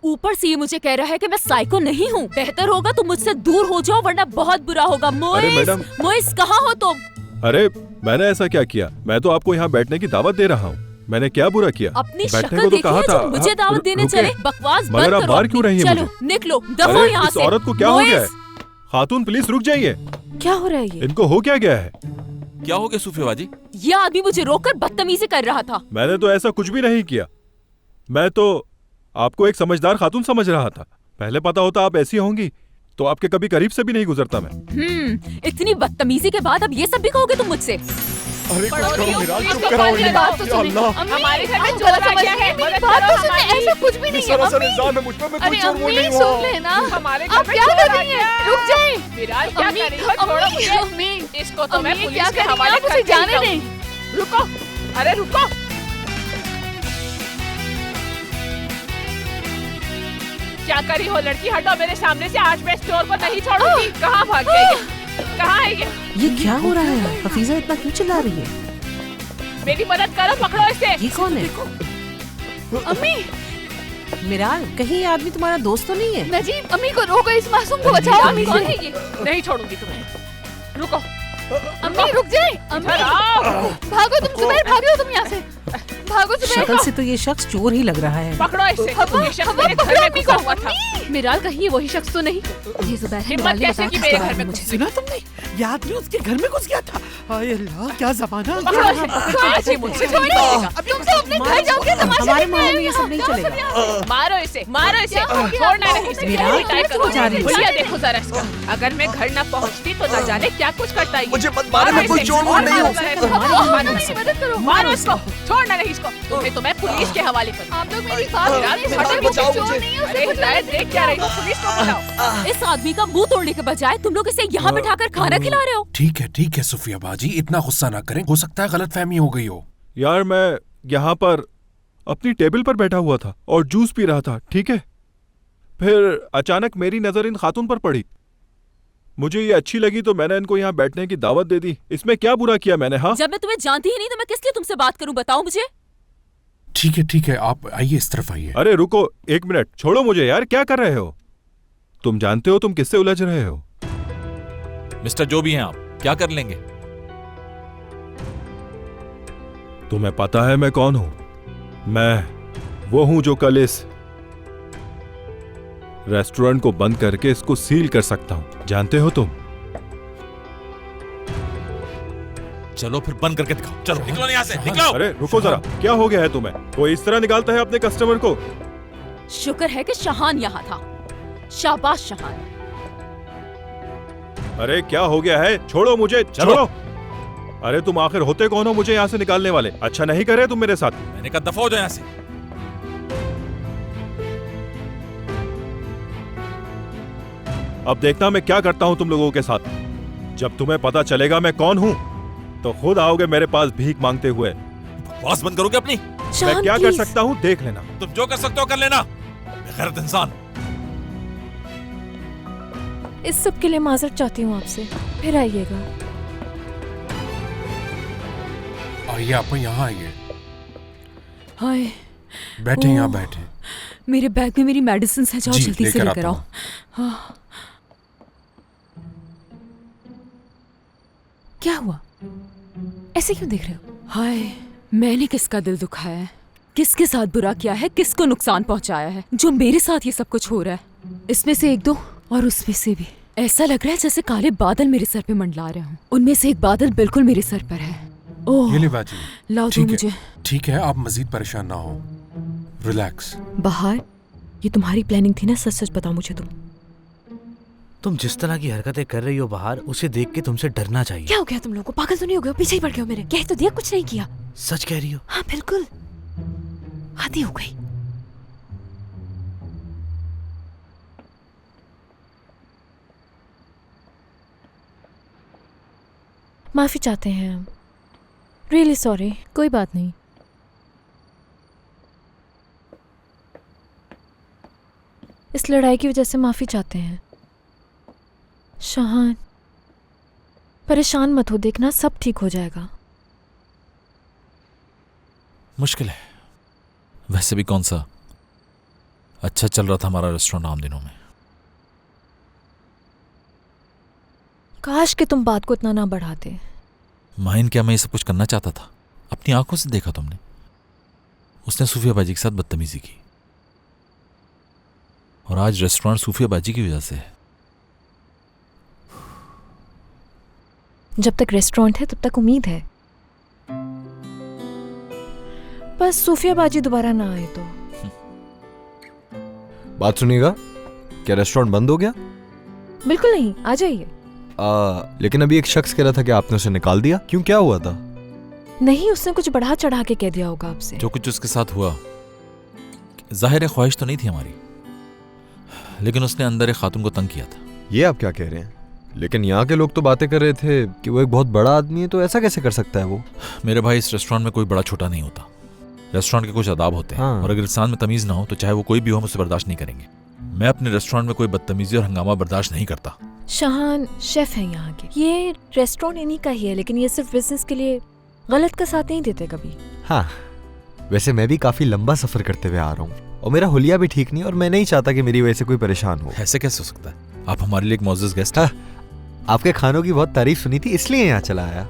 ऊपर से ये मुझे कह रहा है कि मैं साइको नहीं हूँ। बेहतर होगा तुम मुझसे दूर हो जाओ, वरना बहुत बुरा होगा। मोइस कहाँ हो तुम? अरे मैंने ऐसा क्या किया? मैं तो आपको यहाँ बैठने की दावत दे रहा हूँ। मैंने क्या बुरा किया? अपनी शक्ल देखी है जो मुझे दावत देने चले। बकवास बंद करो। बाहर क्यों रही है? चलो निकलो, दफो यहाँ से। इस औरत को क्या हो गया है? खातून प्लीज रुक जाइए। क्या हो रहा है ये? इनको हो क्या गया है? क्या हो गया सूफिया बाजी? ये आदमी मुझे रोककर बदतमीजी कर रहा था। मैंने तो ऐसा कुछ भी नहीं किया। मैं तो आपको एक समझदार खातून समझ रहा था। पहले पता होता आप ऐसी होंगी तो आपके कभी करीब से भी नहीं गुजरता मैं। इतनी बदतमीजी के बाद अब ये सब भी कहोगे तुम मुझसे? अरे कुछ करो मिराज, चुप कराओ ये। या अल्लाह, हमारे घर में चोर आ गया है, मदद करो हमारी। ऐसा कुछ भी नहीं है सरासर इल्जाम है मुझ पे, मैं कोई चोर वोर नहीं हुआ। सुन लेना, हमारे आप क्या कर रही हैं? रुक जाए। मिराज क्या कर रही हो? छोड़ो मुझे। इसको तो मैं पुलिस के हवाले मुझे जाने दें। रुको, अरे रुको। क्या करी हो लड़की? हटो मेरे सामने से, आज मैं स्टोर को नहीं छोड़ूंगी। कहाँ भाग गई है? कहाँ है ये क्या हो रहा है? हफीजा इतना क्यों चिल्ला रही है? मेरी मदद करो, पकड़ो इसे। ये कौन है? अम्मी, मिराल, कहीं ये आदमी तुम्हारा दोस्त तो नहीं है? नजीब, अम्मी को रोको, इस मासूम को बचाओ। अम्मी कौन है ये? नहीं छोड़ूंगी तुम्हें। रुको अम्मी, रुक जाए। अम्मी भागो, तुम जुबैर, भागो तुम यहाँ से। भागो जुबैर। शक्ल से तो ये शख्स चोर ही लग रहा है। पकड़ो इसे। ये शख्स मेरे घर में घुसा हुआ था। मिराल, कहीं ये वही शख्स तो नहीं? ये जुबैर है। हिम्मत कैसे की मेरे घर में घुसे? सुना तुमने? ये आदमी उसके घर में घुस गया था। हाय अल्लाह, क्या ज़माना। आज ये मुझसे नहीं मिलेगा। अब तुम सब अपने घर जाओगे, तमाशा हमारे देखने मोहल्ले में ये सब नहीं चलेगा। मारो इसे, मारो इसे, छोड़ना नहीं इसे। भैया देखो जरा इसका, अगर मैं घर न पहुंचती तो न जाने क्या कुछ करता है। मुझे मत मारो, मैं कोई चोर वोर नहीं हूँ। मदद करो। मारो इसको, छोड़ना नहीं इसको। तुम्हें तो मैं पुलिस के हवाले करूँ। आप लोग मेरी बात देख क्या रही हो? पुलिस को बुलाओ। इस आदमी का मुंह तोड़ने के बजाय तुम लोग इसे यहाँ बिठाकर खाना खिला रहे हो। ठीक है सुफिया बाजी, इतना गुस्सा ना करें। हो सकता है गलतफहमी हो गई हो। यार मैं यहाँ पर अपनी टेबल पर बैठा हुआ था और जूस पी रहा था, ठीक है? फिर अचानक मेरी नजर इन खातून पर पड़ी। मुझे ये अच्छी लगी तो मैंने इनको यहाँ बैठने की दावत दे दी। इसमें क्या बुरा किया मैंने? हाँ, जब मैं तुम्हें जानती ही नहीं तो मैं किस लिए तुमसे बात करूं? बताओ मुझे। ठीक है, आप आइए, इस तरफ आइए। अरे रुको एक मिनट, छोड़ो मुझे यार। क्या कर रहे हो? तुम जानते हो तुम किससे उलझ रहे हो? मिस्टर जो भी हैं आप, क्या कर लेंगे? तुम्हें पता है मैं कौन हूं? मैं वो हूं जो कल इस रेस्टोरेंट को बंद करके इसको सील कर सकता हूं। जानते हो तुम? चलो फिर बंद करके दिखाओ। चलो निकलो यहाँ से, निकलो। अरे रुको जरा, क्या हो गया है तुम्हें? कोई इस तरह निकालता है अपने कस्टमर को? शुक्र है कि शहान यहाँ था। शाबाश शहान। अरे क्या हो गया है? छोड़ो मुझे, छोड़ो। अरे तुम आखिर होते कौन हो मुझे यहाँ से निकालने वाले? अच्छा नहीं करे तुम मेरे साथ। मैंने कहा दफा हो जाओ यहाँ से। अब देखना मैं क्या करता हूँ तुम लोगों के साथ। जब तुम्हें पता चलेगा मैं कौन हूँ तो खुद आओगे मेरे पास भीख मांगते हुए। बकवास बंद करोगे अपनी? मैं क्या कर सकता हूँ देख लेना। तुम जो कर सकते हो कर लेना, बेगैरत इंसान। इस सब के लिए माजरत चाहती हूँ आपसे, फिर आइएगा। आइए आप यहाँ आइए, हाय बैठे यहाँ बैठे। मेरे बैग में मेरी मेडिसिन है, जाओ जल्दी से लेकर आओ। हाँ। क्या हुआ, ऐसे क्यों देख रहे हो? हाय, मैंने किसका दिल दुखाया है, किसके साथ बुरा किया है, किसको नुकसान पहुंचाया है जो मेरे साथ ये सब कुछ हो रहा है? इसमें से एक दो और उसमें से भी ऐसा लग रहा है जैसे काले बादल मेरे सर पे मंडला रहे हूँ। उनमें से एक बादल बिल्कुल मेरे सर पर है। ओह, ये ले बाजी, लाओ दो मुझे। ठीक है, आप मजीद परेशान ना हो, रिलैक्स। बाहर, ये तुम्हारी प्लानिंग थी ना? सच सच बताओ मुझे, तुम जिस तरह की हरकतें कर रही हो बाहर, उसे देख के तुमसे डरना चाहिए। क्या हो गया तुम लोगों को? पागल तो नहीं हो गए? पीछे ही पड़ गए हो मेरे? कह तो दिया कुछ नहीं किया। सच कह रही हो? हाँ बिल्कुल, आधी हो गई। माफी चाहते हैं हम, रियली सॉरी। कोई बात नहीं। इस लड़ाई की वजह से माफी चाहते हैं। शाहान, परेशान मत हो, देखना सब ठीक हो जाएगा। मुश्किल है, वैसे भी कौन सा अच्छा चल रहा था हमारा रेस्टोरेंट आम दिनों में। काश कि तुम बात को इतना ना बढ़ाते। माहिन, क्या मैं ये सब कुछ करना चाहता था? अपनी आंखों से देखा तुमने, उसने सूफिया बाजी के साथ बदतमीजी की और आज रेस्टोरेंट सूफिया बाजी की वजह से है। जब तक रेस्टोरेंट है तब तक उम्मीद है, बस सूफिया बाजी दोबारा ना आए तो। बात सुनिएगा, क्या रेस्टोरेंट बंद हो गया? बिल्कुल नहीं, आ जाइए। लेकिन अभी एक शख्स कह रहा था कि आपने उसे निकाल दिया, क्यों, क्या हुआ था? नहीं, उसने कुछ बढ़ा चढ़ा के कह दिया होगा आपसे। जो कुछ उसके साथ हुआ, जाहिर है ख्वाहिश तो नहीं थी हमारी, लेकिन उसने अंदर एक खातून को तंग किया था। ये आप क्या कह रहे हैं? लेकिन यहाँ के लोग तो बातें कर रहे थे कि वो एक बहुत बड़ा आदमी है, तो ऐसा कैसे कर सकता है वो? मेरे भाई, इस रेस्टोरेंट में कोई बड़ा छोटा नहीं होता। रेस्टोरेंट के कुछ आदाब होते हैं। हाँ। और अगर इंसान में तमीज ना हो तो चाहे वो कोई भी हो, हम उसे बर्दाश्त नहीं करेंगे। मैं अपने रेस्टोरेंट में कोई बदतमीजी और हंगामा बर्दाश्त नहीं करता। शाहान शेफ है यहाँ के, ये रेस्टोरेंट इन्हीं का ही है, लेकिन ये सिर्फ बिजनेस के लिए गलत का साथ नहीं देते कभी। हाँ, वैसे मैं भी काफी लंबा सफर करते हुए आ रहा हूँ और मेरा हुलिया भी ठीक नहीं, और मैं नहीं चाहता कि मेरी वजह से कोई परेशान हो। ऐसे कैसे हो सकता है? आप हमारे लिए एक मौजूद गेस्ट हैं। आपके खानों की बहुत तारीफ सुनी थी, इसलिए यहाँ चला आया।